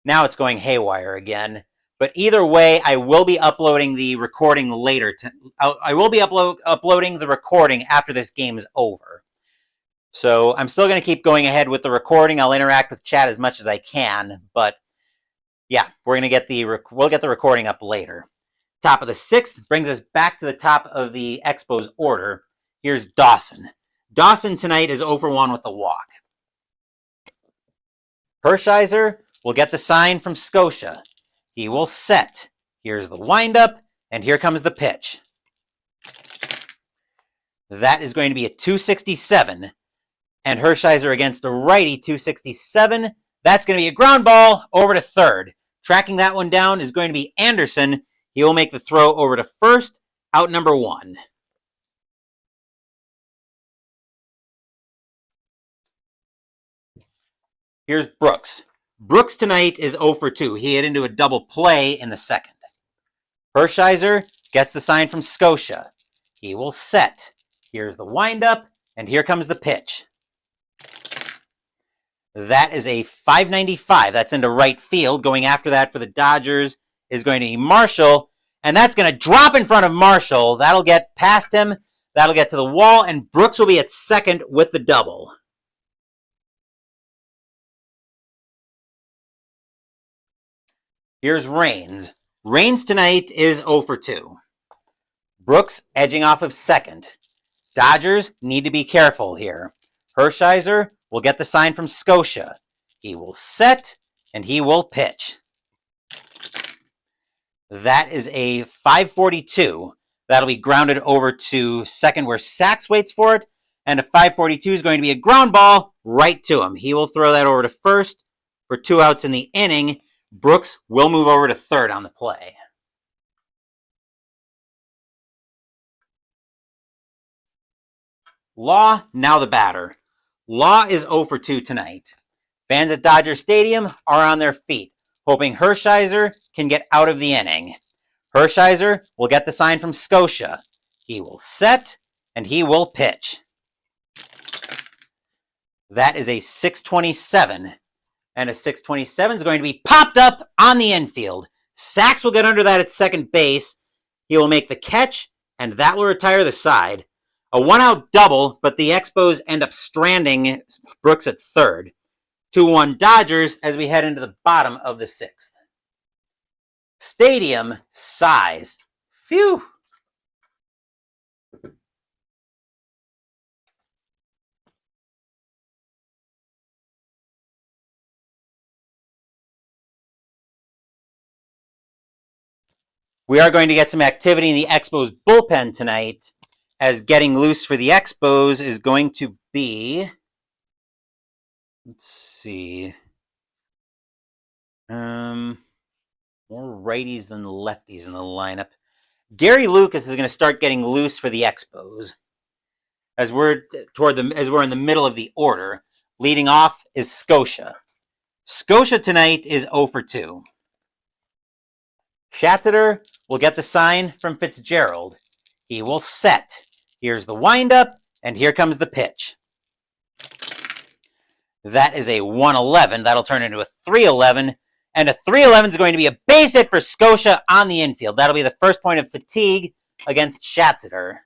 now it's going haywire again. But either way, I will be uploading the recording later. I will be uploading the recording after this game is over. So I'm still going to keep going ahead with the recording. I'll interact with chat as much as I can. But yeah, we'll get the recording up later. Top of the 6th brings us back to the top of the Expos order. Here's Dawson. Dawson tonight is 0 for 1 with a walk. Hershiser will get the sign from Scotia. He will set. Here's the windup, and here comes the pitch. That is going to be a 267, and Hershiser against a righty, 267. That's going to be a ground ball over to third. Tracking that one down is going to be Anderson. He will make the throw over to first, out number 1. Here's Brooks. Brooks tonight is 0 for 2. He hit into a double play in the second. Hershiser gets the sign from Scotia. He will set. Here's the windup, and here comes the pitch. That is a 595. That's into right field. Going after that for the Dodgers is going to be Marshall, and that's going to drop in front of Marshall. That'll get past him. That'll get to the wall, and Brooks will be at second with the double. Here's Raines. Raines tonight is 0 for 2. Brooks edging off of second. Dodgers need to be careful here. Hershiser will get the sign from Scotia. He will set, and he will pitch. That is a 542. That'll be grounded over to second where Sachs waits for it, and a 542 is going to be a ground ball right to him. He will throw that over to first for 2 outs in the inning. Brooks will move over to third on the play. Law, now the batter. Law is 0 for 2 tonight. Fans at Dodger Stadium are on their feet, hoping Hershiser can get out of the inning. Hershiser will get the sign from Scotia. He will set. and he will pitch. That is a 627. And a 627 is going to be popped up on the infield. Sachs will get under that at second base. He will make the catch, and that will retire the side. A one-out double, but the Expos end up stranding Brooks at third. 2-1 Dodgers as we head into the bottom of the sixth. Stadium size. Phew. We are going to get some activity in the Expos bullpen tonight, as getting loose for the Expos is going to be, let's see, more righties than lefties in the lineup. Gary Lucas is going to start getting loose for the Expos. As we're in the middle of the order, leading off is Scotia. Scotia tonight is 0 for 2. Schatzeder will get the sign from Fitzgerald. He will set. Here's the windup, and here comes the pitch. That is a 111. That'll turn into a 311. And a 311 is going to be a base hit for Scotia on the infield. That'll be the first point of fatigue against Schatzeder.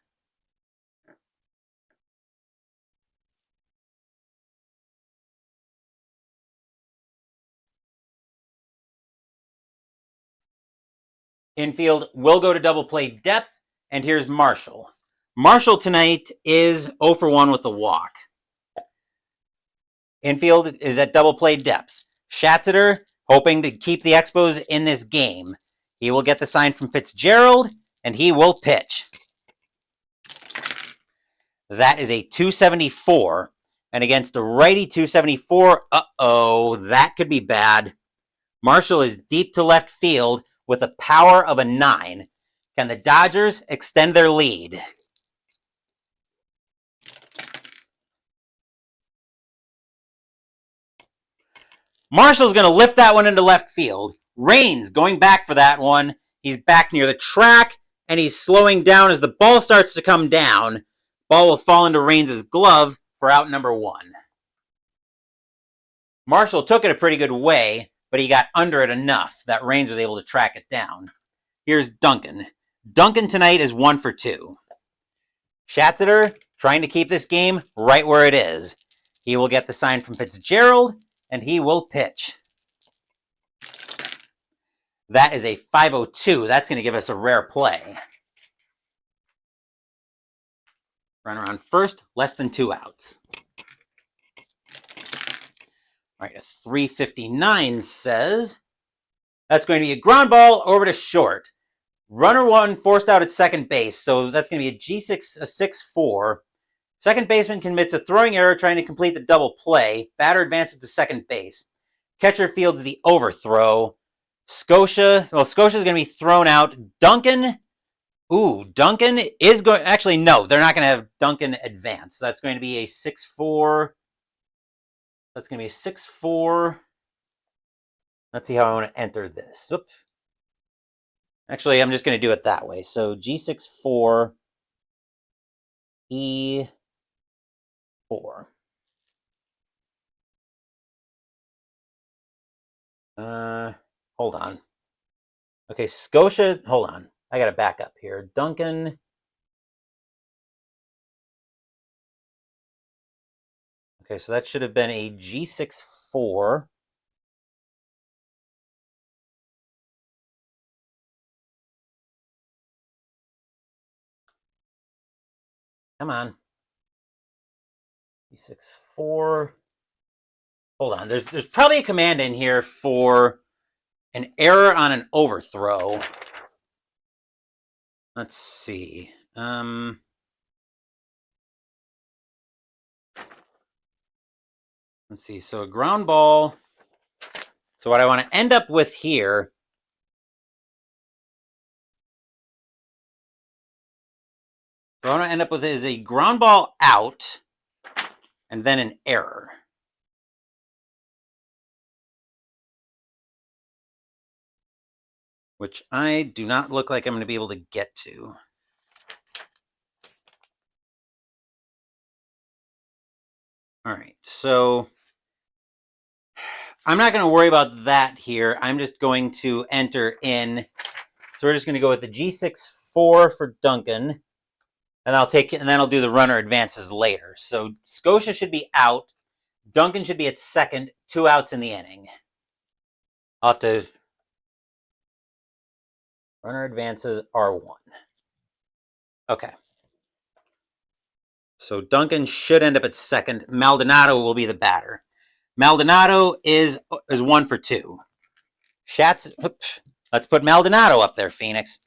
Infield will go to double play depth, and here's Marshall. Marshall tonight is 0 for 1 with a walk. Infield is at double play depth. Schatzeder hoping to keep the Expos in this game. He will get the sign from Fitzgerald, and he will pitch. That is a 274. And against a righty 274, that could be bad. Marshall is deep to left field with a power of a 9. Can the Dodgers extend their lead? Marshall's going to lift that one into left field. Raines going back for that one. He's back near the track, and he's slowing down as the ball starts to come down. Ball will fall into Raines' glove for out number 1. Marshall took it a pretty good way, but he got under it enough that Raines was able to track it down. Here's Duncan. Duncan tonight is 1 for 2. Schatzeder trying to keep this game right where it is. He will get the sign from Fitzgerald, and he will pitch. That is a 502. That's going to give us a rare play. Runner on first, less than 2 outs. All right, a 359 says that's going to be a ground ball over to short. Runner 1 forced out at second base, so that's going to be a 6-4. Second baseman commits a throwing error trying to complete the double play. Batter advances to second base. Catcher fields the overthrow. Scotia's going to be thrown out. Duncan is going... Actually, no, they're not going to have Duncan advance. That's going to be a 6-4. That's going to be a 6-4. Let's see how I want to enter this. Oop. Actually, I'm just going to do it that way. So G64, E4. Hold on. Okay, Scotia, hold on. I got to back up here. Duncan. Okay, so that should have been a G64. Come on. G64. Hold on. There's probably a command in here for an error on an overthrow. Let's see. Let's see. So a ground ball. So what I want to end up with here is a ground ball out and then an error. Which I do not look like I'm going to be able to get to. All right, so I'm not going to worry about that here. I'm just going to enter in. So we're just going to go with the G6-4 for Duncan, and then I'll do the runner advances later. So Scotia should be out. Duncan should be at second, 2 outs in the inning. I'll have to. Runner advances R1. Okay. So Duncan should end up at second. Maldonado will be the batter. Maldonado is 1 for 2. Let's put Maldonado up there, Phoenix.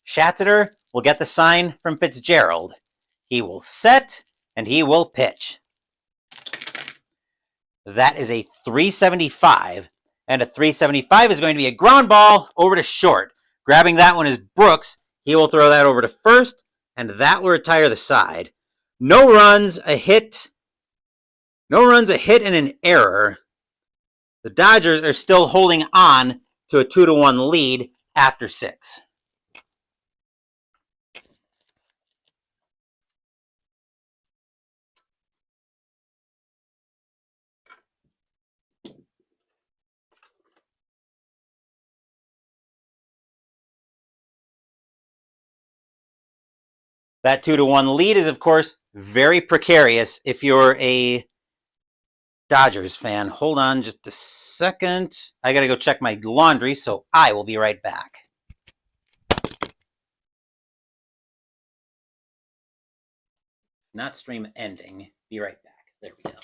Schatzeder will get the sign from Fitzgerald. He will set, and he will pitch. That is a 375, and a 375 is going to be a ground ball over to short. Grabbing that one is Brooks. He will throw that over to first, and that will retire the side. No runs, a hit, and an error. The Dodgers are still holding on to a 2-1 lead after 6. That 2-1 lead is, of course, very precarious if you're a Dodgers fan. Hold on just a second. I got to go check my laundry, so I will be right back. Not stream ending. Be right back. There we go.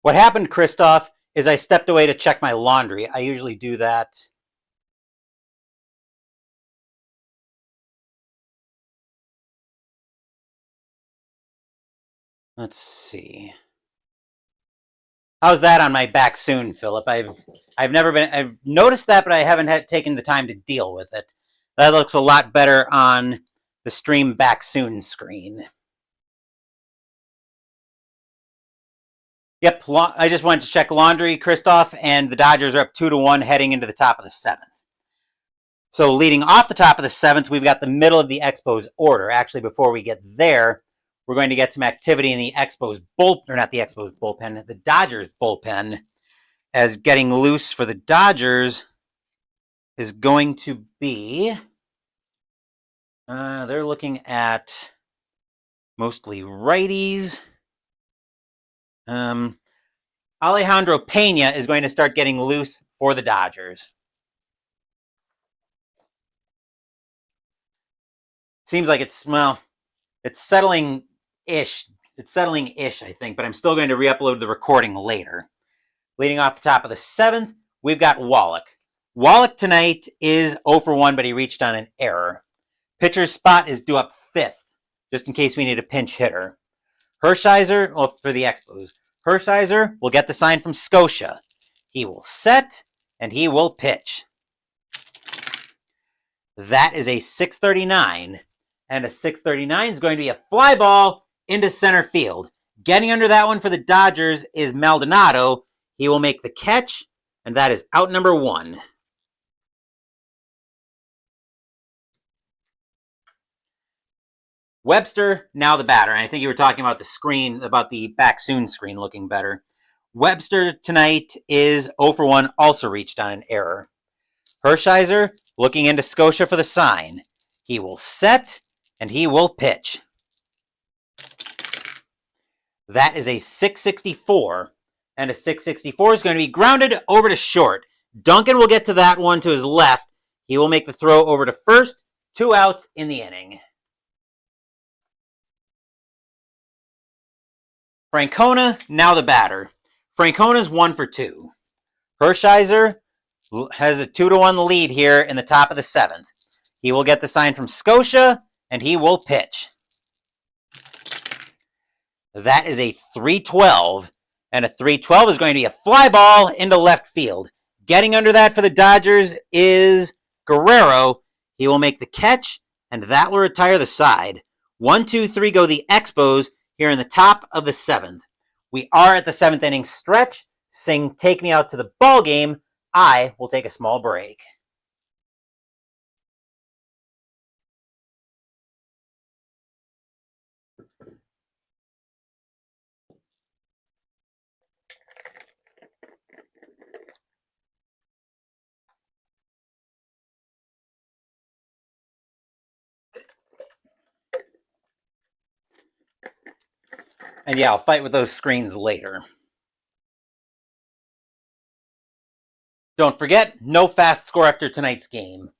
What happened, Christoph, is I stepped away to check my laundry. I usually do that. Let's see. How's that on my back soon, Philip? I've noticed that, but I haven't taken the time to deal with it. That looks a lot better on the stream back soon screen. Yep, I just went to check laundry, Christoph, and the Dodgers are up 2-1 heading into the top of the 7th. So leading off the top of the 7th, we've got the middle of the Expos order. Actually, before we get there, we're going to get some activity in the Expos bullpen, the Dodgers bullpen, as getting loose for the Dodgers is going to be, they're looking at mostly righties. Alejandro Pena is going to start getting loose for the Dodgers. Seems like it's settling-ish. It's settling-ish, I think, but I'm still going to re-upload the recording later. Leading off the top of the 7th, we've got Wallach. Wallach tonight is 0 for 1, but he reached on an error. Pitcher's spot is due up 5th, just in case we need a pinch hitter. Hershiser, well, for the Expos. Hershiser will get the sign from Scotia. He will set, and he will pitch. That is a 639, and a 639 is going to be a fly ball into center field. Getting under that one for the Dodgers is Maldonado. He will make the catch, and that is out number 1. Webster, now the batter. And I think you were talking about the screen, about the back soon screen looking better. Webster tonight is 0 for 1, also reached on an error. Hershiser looking into Scotia for the sign. He will set, and he will pitch. That is a 664, and a 664 is going to be grounded over to short. Duncan will get to that one to his left. He will make the throw over to first. 2 outs in the inning. Francona, now the batter. Francona's 1 for 2. Hershiser has a 2-1 lead here in the top of the 7th. He will get the sign from Scotia, and he will pitch. That is a 312, and a 312 is going to be a fly ball into left field. Getting under that for the Dodgers is Guerrero. He will make the catch, and that will retire the side. 1, 2, 3 go the Expos here in the top of the 7th. We are at the 7th inning stretch. Sing Take Me Out to the Ball Game. I will take a small break. And yeah, I'll fight with those screens later. Don't forget, no fast score after tonight's game.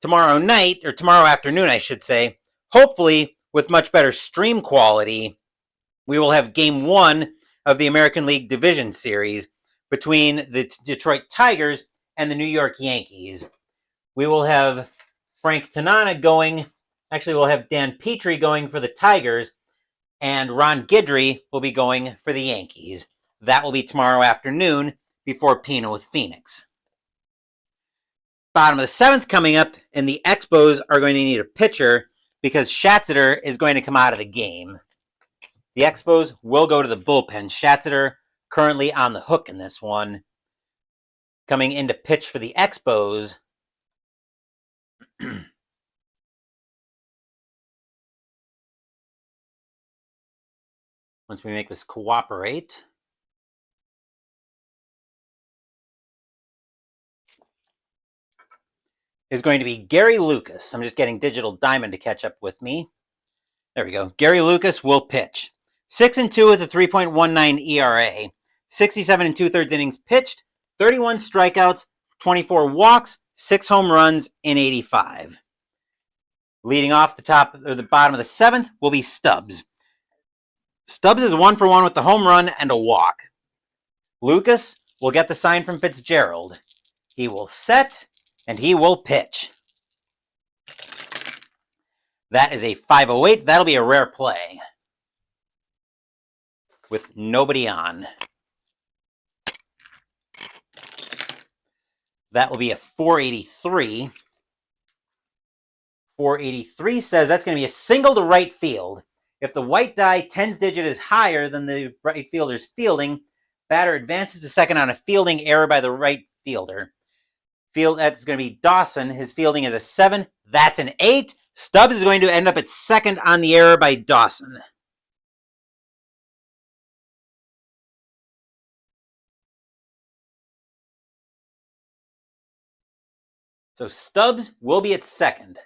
Tomorrow night, or tomorrow afternoon, I should say, hopefully with much better stream quality, we will have Game 1 of the American League Division Series between the Detroit Tigers and the New York Yankees. We will have Frank Tanana going, actually we'll have Dan Petrie going for the Tigers, and Ron Guidry will be going for the Yankees. That will be tomorrow afternoon before Pino with Phoenix. Bottom of the 7th coming up, and the Expos are going to need a pitcher because Schatzeder is going to come out of the game. The Expos will go to the bullpen. Schatzeder currently on the hook in this one. Coming in to pitch for the Expos. Once we make this cooperate. Is going to be Gary Lucas. I'm just getting Digital Diamond to catch up with me. There we go. Gary Lucas will pitch. 6-2 with a 3.19 ERA. 67 2/3 innings pitched. 31 strikeouts, 24 walks, 6 home runs in 85. Leading off the top or the bottom of the 7th will be Stubbs. Stubbs is 1 for 1 with the home run and a walk. Lucas will get the sign from Fitzgerald. He will set, and he will pitch. That is a 508. That'll be a rare play with nobody on. That will be a 483. 483 says that's going to be a single to right field. If the white die tens digit is higher than the right fielder's fielding, batter advances to second on a fielding error by the right fielder. That's going to be Dawson. His fielding is a 7. That's an 8. Stubbs is going to end up at second on the error by Dawson. So Stubbs will be at second.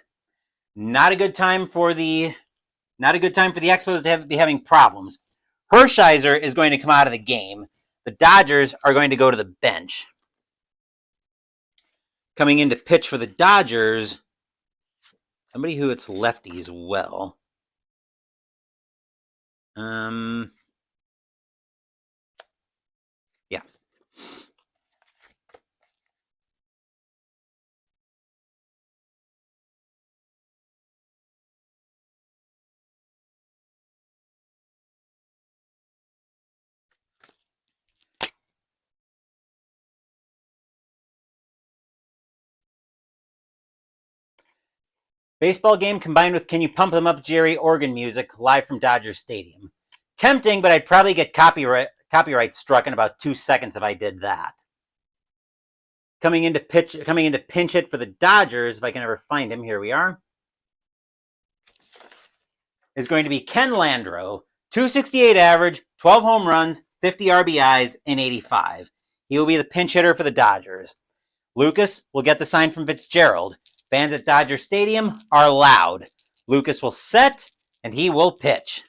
Not a good time for the Expos to be having problems. Hershiser is going to come out of the game. The Dodgers are going to go to the bench. Coming in to pitch for the Dodgers, somebody who hits lefties well. Yeah. Baseball game combined with Can You Pump Them Up, Jerry organ music live from Dodger Stadium. Tempting, but I'd probably get copyright struck in about 2 seconds if I did that. Coming in to pinch hit for the Dodgers, if I can ever find him, here we are, is going to be Ken Landreau. 268 average, 12 home runs, 50 RBIs in 85. He will be the pinch hitter for the Dodgers. Lucas will get the sign from Fitzgerald. Fans at Dodger Stadium are loud. Lucas will set, and he will pitch.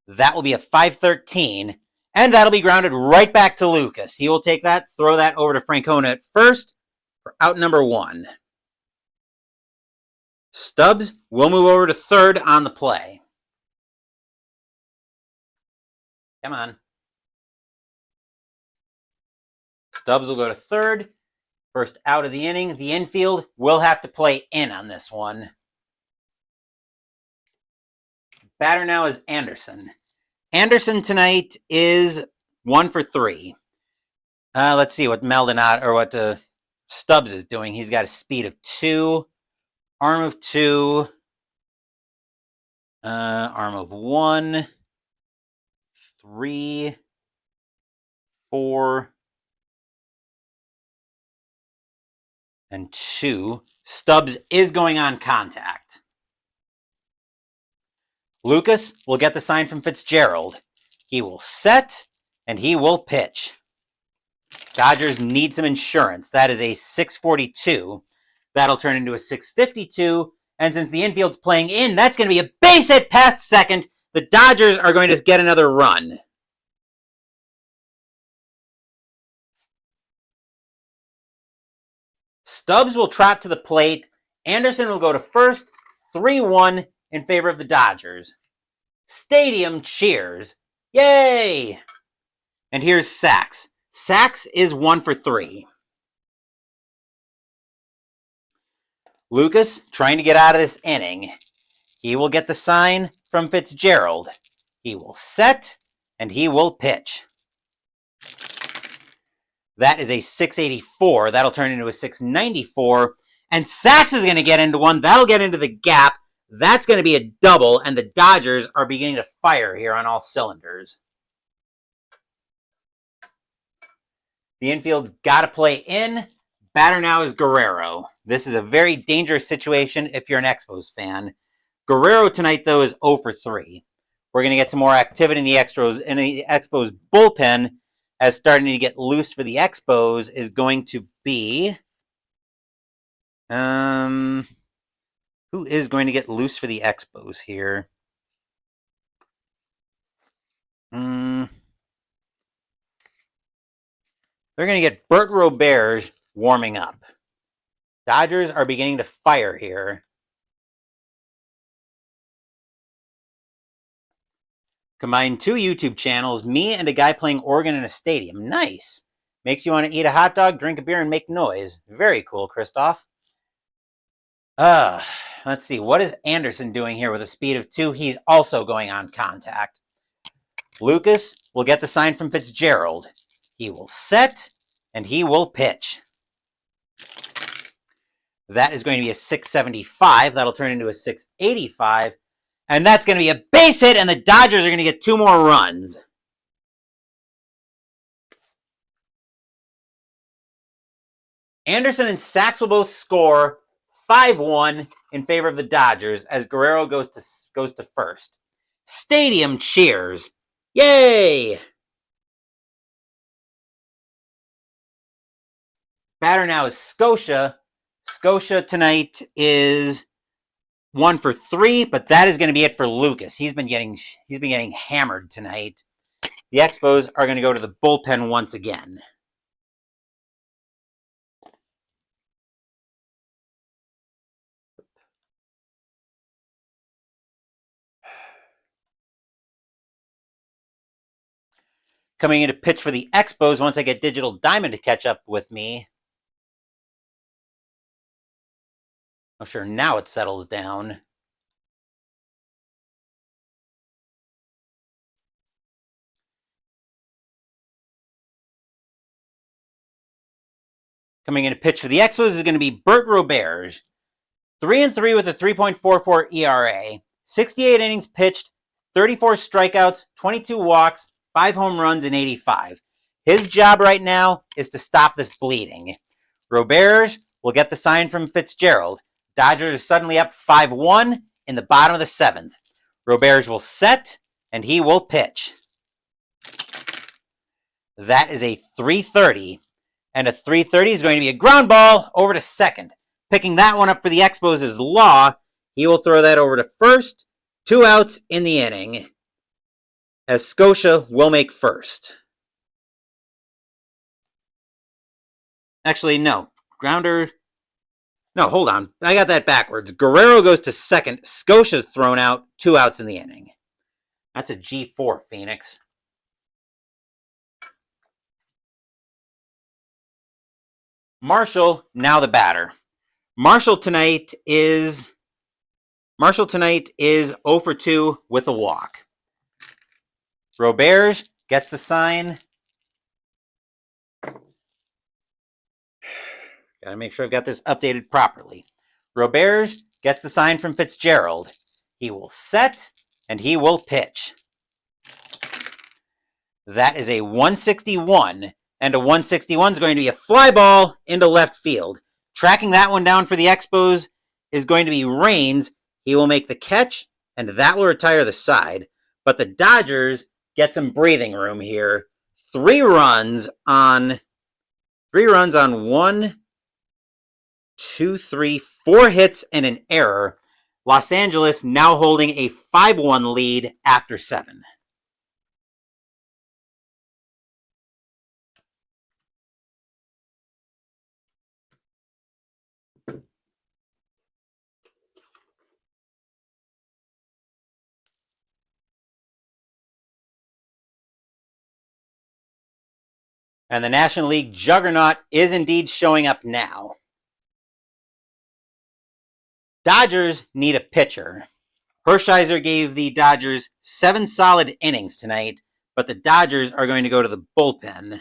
That will be a 5-13, and that'll be grounded right back to Lucas. He will take that, throw that over to Francona at first for out number 1. Stubbs will move over to third on the play. Come on. Stubbs will go to third. First out of the inning. The infield will have to play in on this one. Batter now is Anderson. Anderson tonight is 1 for 3. Let's see what Stubbs is doing. He's got a speed of 2, arm of 2, arm of 1, 3, 4, and 2. Stubbs is going on contact. Lucas will get the sign from Fitzgerald. He will set, and he will pitch. Dodgers need some insurance. That is a 642. That'll turn into a 652. And since the infield's playing in, that's going to be a base hit past second. The Dodgers are going to get another run. Stubbs will trot to the plate. Anderson will go to first. 3-1 in favor of the Dodgers. Stadium cheers. Yay! And here's Sachs. Sachs is 1 for 3. Lucas trying to get out of this inning. He will get the sign from Fitzgerald. He will set, and he will pitch. That is a 684. That'll turn into a 694. And Sachs is going to get into one. That'll get into the gap. That's going to be a double, and the Dodgers are beginning to fire here on all cylinders. The infield's got to play in. Batter now is Guerrero. This is a very dangerous situation if you're an Expos fan. Guerrero tonight, though, is 0 for 3. We're going to get some more activity in the Expos bullpen, as starting to get loose for the Expos is going to be... Who is going to get loose for the Expos here? They're going to get Bert Roberge warming up. Dodgers are beginning to fire here. Combine 2 YouTube channels, me and a guy playing organ in a stadium. Nice. Makes you want to eat a hot dog, drink a beer, and make noise. Very cool, Christoph. Let's see. What is Anderson doing here with a speed of 2? He's also going on contact. Lucas will get the sign from Fitzgerald. He will set, and he will pitch. That is going to be a 675. That'll turn into a 685. And that's going to be a base hit, and the Dodgers are going to get 2 more runs. Anderson and Sachs will both score 5-1 in favor of the Dodgers as Guerrero goes to first. Stadium cheers. Yay! Batter now is Scotia. Scotia tonight is 1 for 3, but that is going to be it for Lucas. He's been getting hammered tonight. The Expos are going to go to the bullpen once again. Coming in to pitch for the Expos once I get Digital Diamond to catch up with me. Oh, sure, now it settles down. Coming in to pitch for the Expos is going to be Bert Roberge. 3-3 with a 3.44 ERA. 68 innings pitched, 34 strikeouts, 22 walks, 5 home runs, and 85. His job right now is to stop this bleeding. Roberge will get the sign from Fitzgerald. Dodgers are suddenly up 5-1 in the bottom of the 7th. Roberge will set, and he will pitch. That is a 3-30. And a 3-30 is going to be a ground ball over to second. Picking that one up for the Expos is Law. He will throw that over to first. 2 outs in the inning, as Scotia will make first. Actually, no. Grounder. No, hold on. I got that backwards. Guerrero goes to second. Scotia's thrown out. 2 outs in the inning. That's a G4, Phoenix. Marshall, now the batter. Marshall tonight is 0 for 2 with a walk. Roberge gets the sign. Gotta make sure I've got this updated properly. Roberge gets the sign from Fitzgerald. He will set, and he will pitch. That is a 161, and a 161 is going to be a fly ball into left field. Tracking that one down for the Expos is going to be Raines. He will make the catch, and that will retire the side. But the Dodgers get some breathing room here. 3 runs on 1, 2, 3, 4 hits and an error. Los Angeles now holding a 5-1 lead after 7. And the National League juggernaut is indeed showing up now. Dodgers need a pitcher. Hershiser gave the Dodgers 7 solid innings tonight, but the Dodgers are going to go to the bullpen.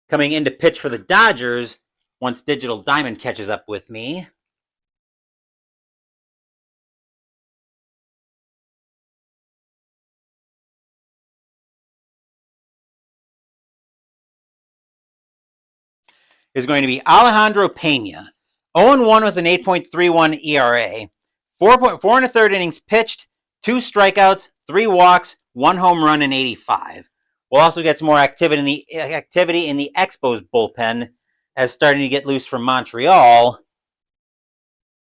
Coming in to pitch for the Dodgers, once Digital Diamond catches up with me, is going to be Alejandro Pena. 0-1 with an 8.31 ERA. 4 1/3 innings pitched, 2 strikeouts, 3 walks, 1 home run, and 85. We'll also get some more activity in the Expos bullpen as starting to get loose from Montreal.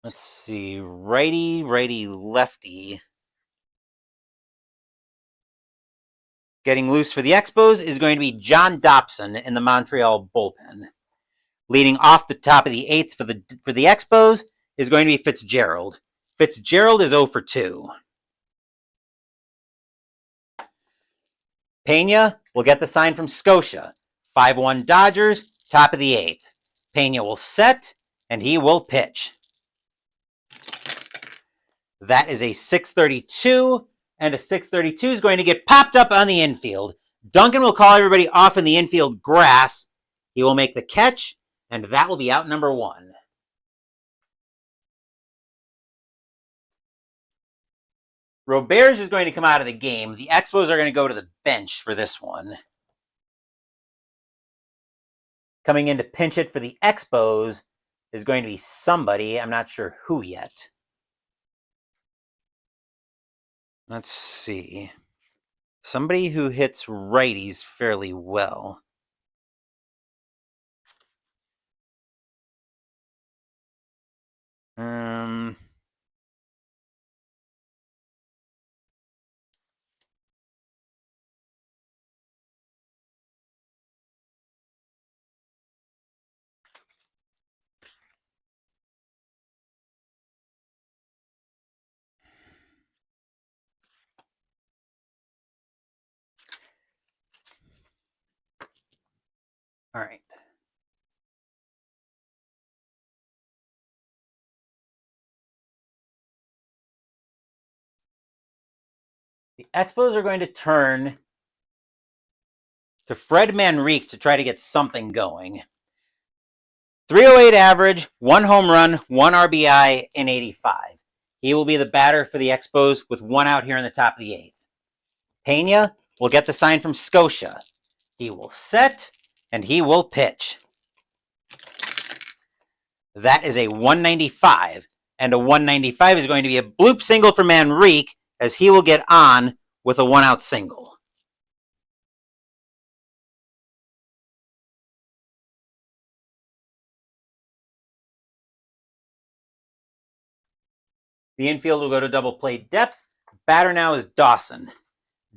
Let's see, righty, lefty. Getting loose for the Expos is going to be John Dobson in the Montreal bullpen. Leading off the top of the 8th for the Expos is going to be Fitzgerald. Fitzgerald is 0 for 2. Pena will get the sign from Scotia. 5-1 Dodgers, top of the 8th. Pena will set, and he will pitch. That is a 632, and a 632 is going to get popped up on the infield. Duncan will call everybody off in the infield grass. He will make the catch, and that will be out number 1. Roberge is going to come out of the game. The Expos are going to go to the bench for this one. Coming in to pinch it for the Expos is going to be somebody. I'm not sure who yet. Let's see. Somebody who hits righties fairly well. All right. The Expos are going to turn to Fred Manrique to try to get something going. 308 average, 1 home run, 1 RBI in 85. He will be the batter for the Expos with 1 out here in the top of the 8th. Pena will get the sign from Scotia. He will set, and he will pitch. That is a 195, and a 195 is going to be a bloop single for Manrique, as he will get on with a 1-out single. The infield will go to double play depth. Batter now is Dawson.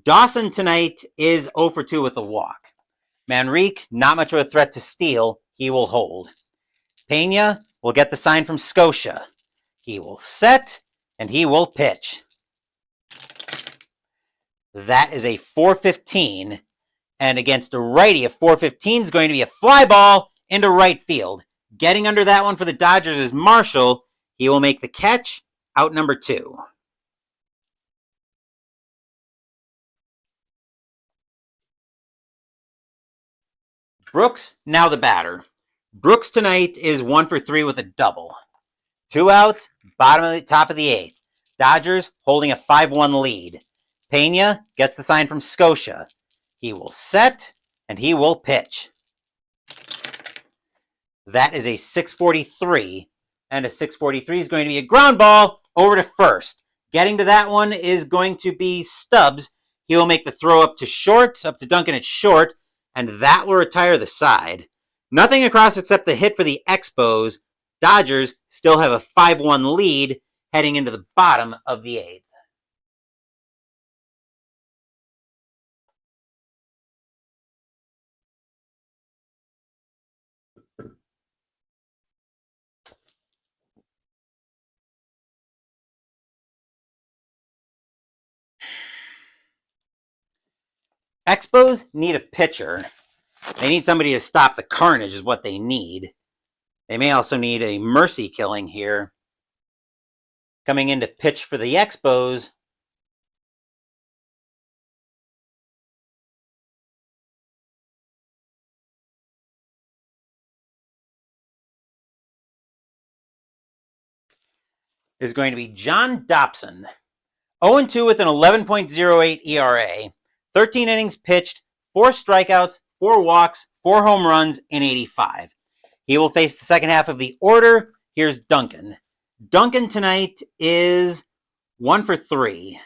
Dawson tonight is 0 for 2 with a walk. Manrique, not much of a threat to steal. He will hold. Pena will get the sign from Scotia. He will set, and he will pitch. That is a 415. And against a righty, a 415 is going to be a fly ball into right field. Getting under that one for the Dodgers is Marshall. He will make the catch, out number 2. Brooks, now the batter. Brooks tonight is 1 for 3 with a double. 2 outs, top of the 8th. Dodgers holding a 5-1 lead. Pena gets the sign from Scotia. He will set, and he will pitch. That is a 643, and a 643 is going to be a ground ball over to first. Getting to that one is going to be Stubbs. He will make the throw up to Duncan at short, and that will retire the side. Nothing across except the hit for the Expos. Dodgers still have a 5-1 lead heading into the bottom of the 8th. Expos need a pitcher. They need somebody to stop the carnage is what they need. They may also need a mercy killing here. Coming in to pitch for the Expos is going to be John Dobson. 0-2 with an 11.08 ERA. 13 innings pitched, 4 strikeouts, 4 walks, 4 home runs in 85. He will face the second half of the order. Here's Duncan. Duncan tonight is 1 for 3.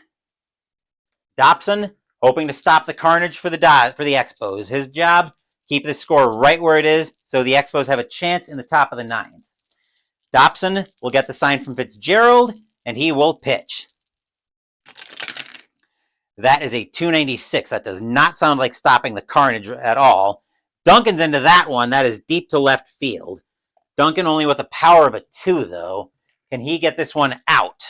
Dobson hoping to stop the carnage for the Expos. His job, keep the score right where it is so the Expos have a chance in the top of the 9th. Dobson will get the sign from Fitzgerald, and he will pitch. That is a 296. That does not sound like stopping the carnage at all. Duncan's into that one. That is deep to left field. Duncan only with a power of a 2, though. Can he get this one out?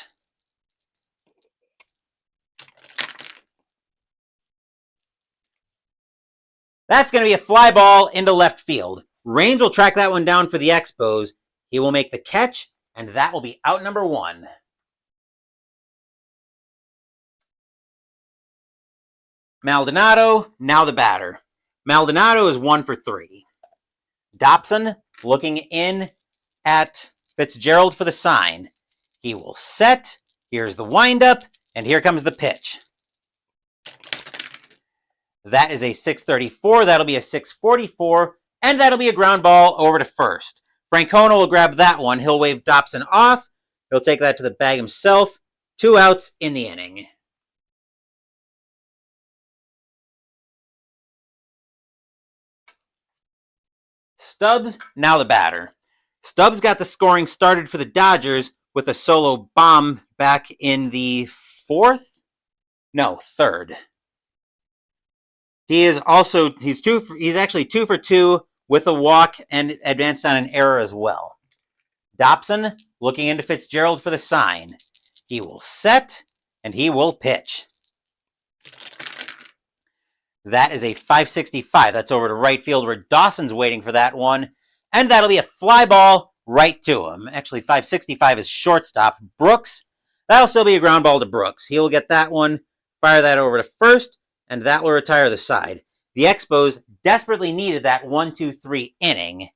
That's going to be a fly ball into left field. Raines will track that one down for the Expos. He will make the catch, and that will be out number 1. Maldonado, now the batter. Maldonado is 1 for 3. Dobson looking in at Fitzgerald for the sign. He will set. Here's the windup, and here comes the pitch. That is a 634. That'll be a 644, And that'll be a ground ball over to first. Francona will grab that one. He'll wave Dobson off. He'll take that to the bag himself. 2 outs in the inning. Stubbs, now the batter. Stubbs got the scoring started for the Dodgers with a solo bomb back in the third. He's actually 2 for 2 with a walk and advanced on an error as well. Dobson looking into Fitzgerald for the sign. He will set and he will pitch. That is a 565. That's over to right field where Dawson's waiting for that one. And that'll be a fly ball right to him. Actually, 565 is shortstop. Brooks, that'll still be a ground ball to Brooks. He will get that one, fire that over to first, and that will retire the side. The Expos desperately needed that 1-2-3 inning,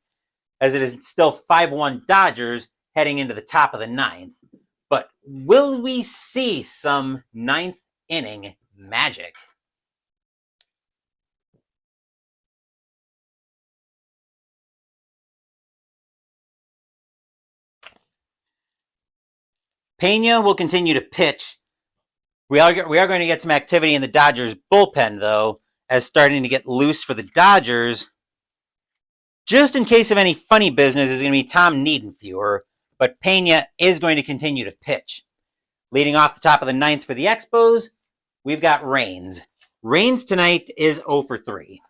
as it is still 5-1 Dodgers heading into the top of the ninth. But will we see some ninth inning magic? Pena will continue to pitch. We are going to get some activity in the Dodgers bullpen, though, as starting to get loose for the Dodgers. Just in case of any funny business is going to be Tom Niedenfuer, but Pena is going to continue to pitch. Leading off the top of the ninth for the Expos, we've got Raines. Raines tonight is 0 for 3.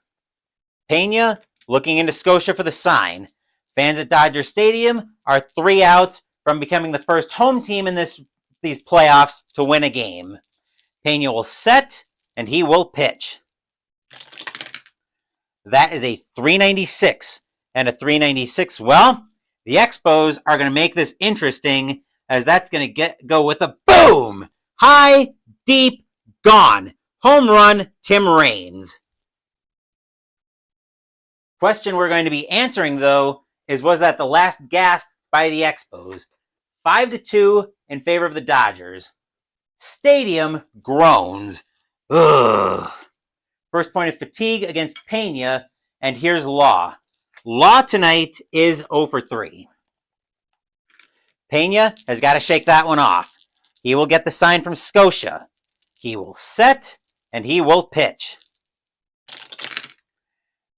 Pena looking into Scotia for the sign. Fans at Dodger Stadium are 3 outs from becoming the first home team in these playoffs to win a game. Pena will set, and he will pitch. That is a 396 and a 396. Well, the Expos are going to make this interesting, as that's going to go with a boom! High, deep, gone. Home run, Tim Raines. Question we're going to be answering, though, is was that the last gasp by the Expos? 5-2 in favor of the Dodgers. Stadium groans. Ugh. First point of fatigue against Pena, and here's Law. Law tonight is 0 for 3. Pena has got to shake that one off. He will get the sign from Scotia. He will set, and he will pitch.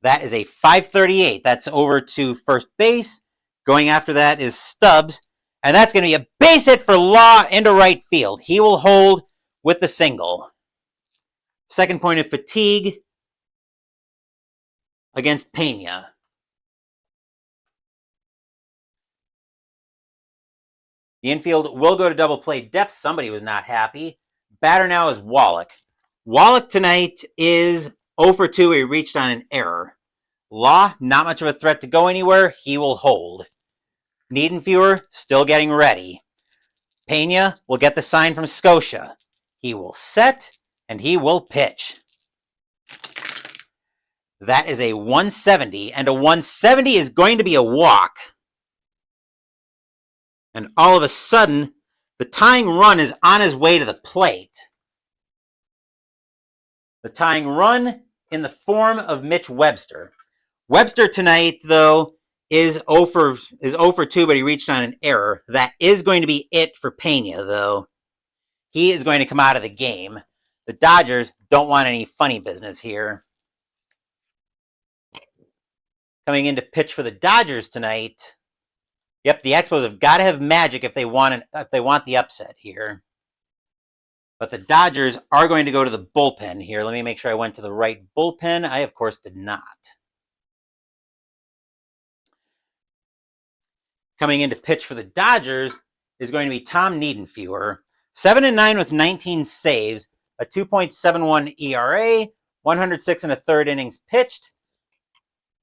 That is a 538. That's over to first base. Going after that is Stubbs. And that's going to be a base hit for Law into right field. He will hold with the single. Second point of fatigue against Pena. The infield will go to double play depth. Somebody was not happy. Batter now is Wallach. Wallach tonight is 0 for 2. He reached on an error. Law, not much of a threat to go anywhere. He will hold. Niedenfuer still getting ready. Pena will get the sign from Scotia. He will set, and he will pitch. That is a 170, and a 170 is going to be a walk. And all of a sudden, the tying run is on his way to the plate. The tying run in the form of Mitch Webster. Webster tonight, though, is 0 for 2, but he reached on an error. That is going to be it for Pena, though. He is going to come out of the game. The Dodgers don't want any funny business here. Coming in to pitch for the Dodgers tonight. Yep, the Expos have got to have magic if they want the upset here. But the Dodgers are going to go to the bullpen here. Let me make sure I went to the right bullpen. I, of course, did not. Coming in to pitch for the Dodgers is going to be Tom Niedenfuer. 7-9 with 19 saves, a 2.71 ERA, 106 and a third innings pitched,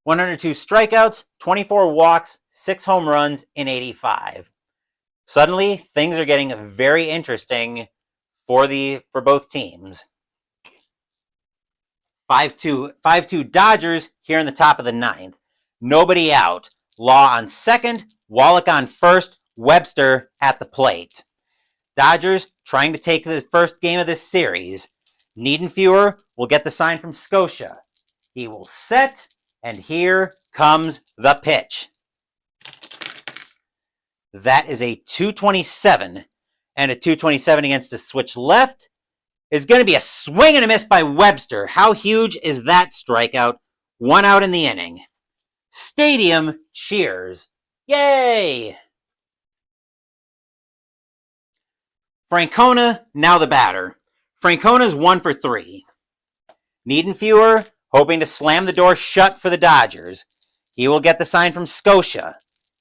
102 strikeouts, 24 walks, 6 home runs in 85. Suddenly, things are getting very interesting for both teams. 5-2 Dodgers here in the top of the ninth. Nobody out. Law on second, Wallach on first, Webster at the plate. Dodgers trying to take the first game of this series. Niedenfuer will get the sign from Scotia. He will set, And here comes the pitch. That is a 227. And a 227 against a switch left is going to be a swing and a miss by Webster. How huge is that strikeout? 1 out in the inning. Stadium cheers. Yay! Francona, now the batter. Francona's 1 for 3. Niedenfuer, hoping to slam the door shut for the Dodgers. He will get the sign from Scotia.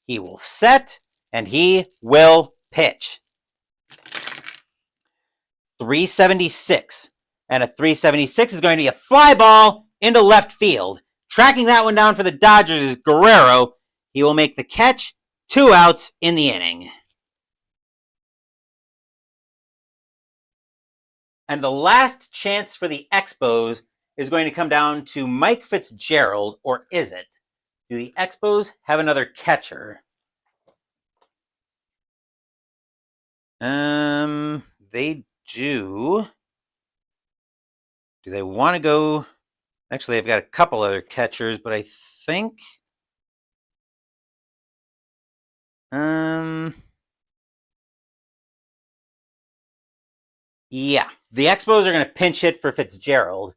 He will set, and he will pitch. 376. And a 376 is going to be a fly ball into left field. Tracking that one down for the Dodgers is Guerrero. He will make the catch. 2 outs in the inning. And the last chance for the Expos is going to come down to Mike Fitzgerald, or is it? Do the Expos have another catcher? They do. Do they want to go? Actually, they've got a couple other catchers, but I think yeah, the Expos are going to pinch hit for Fitzgerald,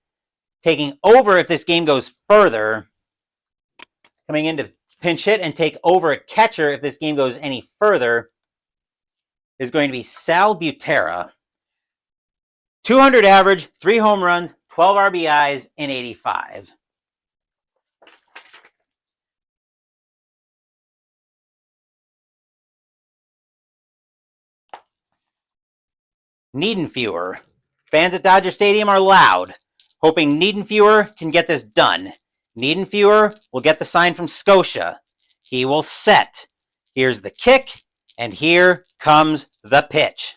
taking over if this game goes further. Coming in to pinch hit and take over a catcher if this game goes any further is going to be Sal Butera. 200 average, 3 home runs, 12 RBIs in 85. Niedenfuer. Fans at Dodger Stadium are loud, hoping Niedenfuer can get this done. Niedenfuer will get the sign from Scotia. He will set. Here's the kick, and here comes the pitch.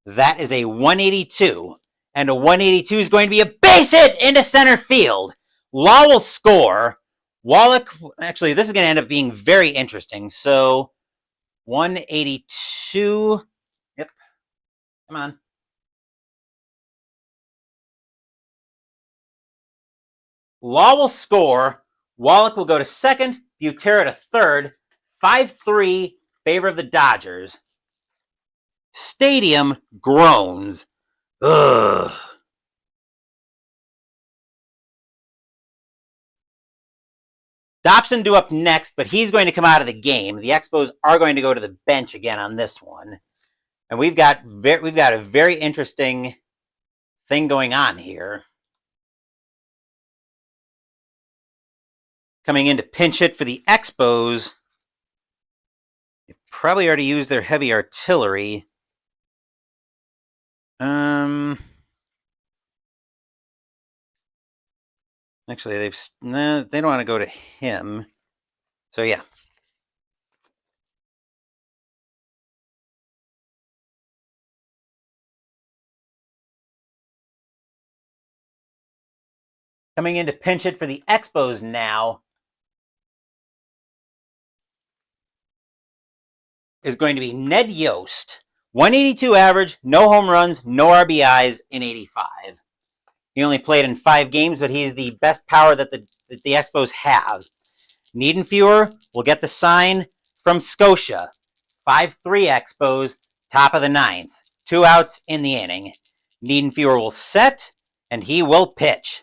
That is a 182, and a 182 is going to be a base hit into center field. Law will score. Wallach, actually, this is going to end up being very interesting. So, 182. Yep. Come on. Law will score. Wallach will go to second. Butera to third. 5-3, favor of the Dodgers. Stadium groans. Ugh. Dobson due up next, but he's going to come out of the game. The Expos are going to go to the bench again on this one. And we've got a very interesting thing going on here. Coming in to pinch hit for the Expos. They probably already used their heavy artillery. Actually, they don't want to go to him. So yeah. Coming in to pinch hit for the Expos now is going to be Ned Yost. 182 average, no home runs, no RBIs in 85. He only played in 5 games, but he's the best power that the Expos have. Niedenfuer will get the sign from Scotia. 5-3 Expos, top of the 9th. 2 outs in the inning. Niedenfuer will set, and he will pitch.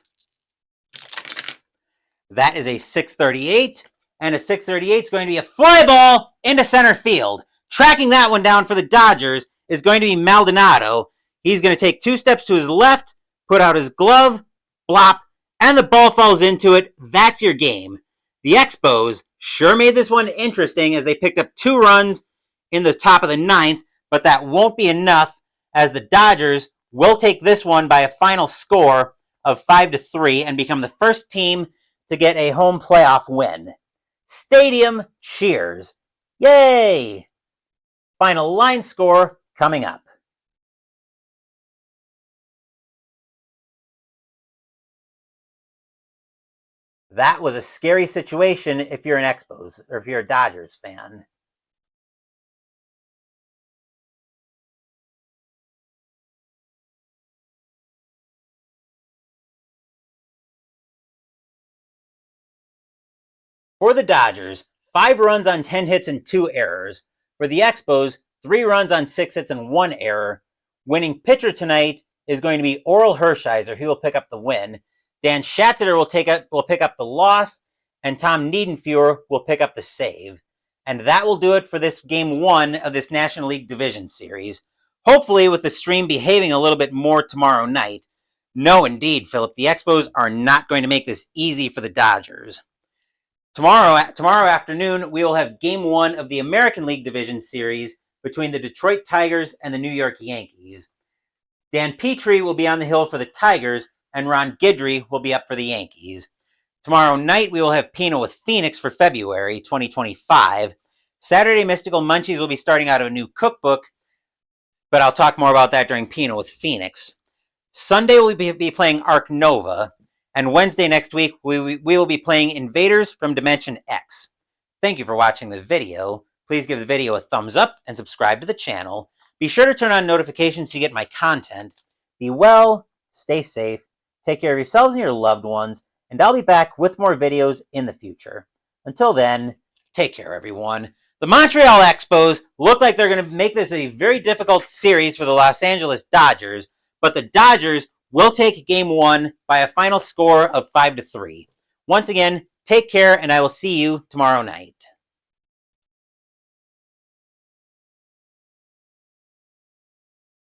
That is a 638, and a 638 is going to be a fly ball into center field. Tracking that one down for the Dodgers is going to be Maldonado. He's going to take 2 steps to his left, put out his glove, blop, and the ball falls into it. That's your game. The Expos sure made this one interesting as they picked up 2 runs in the top of the 9th, but that won't be enough as the Dodgers will take this one by a final score of 5-3 and become the first team to get a home playoff win. Stadium cheers. Yay! Final line score coming up. That was a scary situation if you're an Expos or if you're a Dodgers fan. For the Dodgers, 5 runs on 10 hits and 2 errors. For the Expos, 3 runs on 6 hits and 1 error. Winning pitcher tonight is going to be Oral Hershiser. He will pick up the win. Dan Schatzeder will pick up the loss, and Tom Niedenfuer will pick up the save. And that will do it for this Game 1 of this National League Division Series. Hopefully with the stream behaving a little bit more tomorrow night. No, indeed, Philip, the Expos are not going to make this easy for the Dodgers. Tomorrow afternoon, we will have Game 1 of the American League Division Series between the Detroit Tigers and the New York Yankees. Dan Petrie will be on the hill for the Tigers, and Ron Guidry will be up for the Yankees. Tomorrow night, we will have Pino with Phoenix for February 2025. Saturday, Mystical Munchies will be starting out a new cookbook, but I'll talk more about that during Pino with Phoenix. Sunday, we'll be playing Arc Nova, and Wednesday next week, we will be playing Invaders from Dimension X. Thank you for watching the video. Please give the video a thumbs up and subscribe to the channel. Be sure to turn on notifications so you get my content. Be well, stay safe, take care of yourselves and your loved ones, and I'll be back with more videos in the future. Until then, take care, everyone. The Montreal Expos look like they're going to make this a very difficult series for the Los Angeles Dodgers, but the Dodgers will take Game 1 by a final score of 5-3. Once again, take care, and I will see you tomorrow night.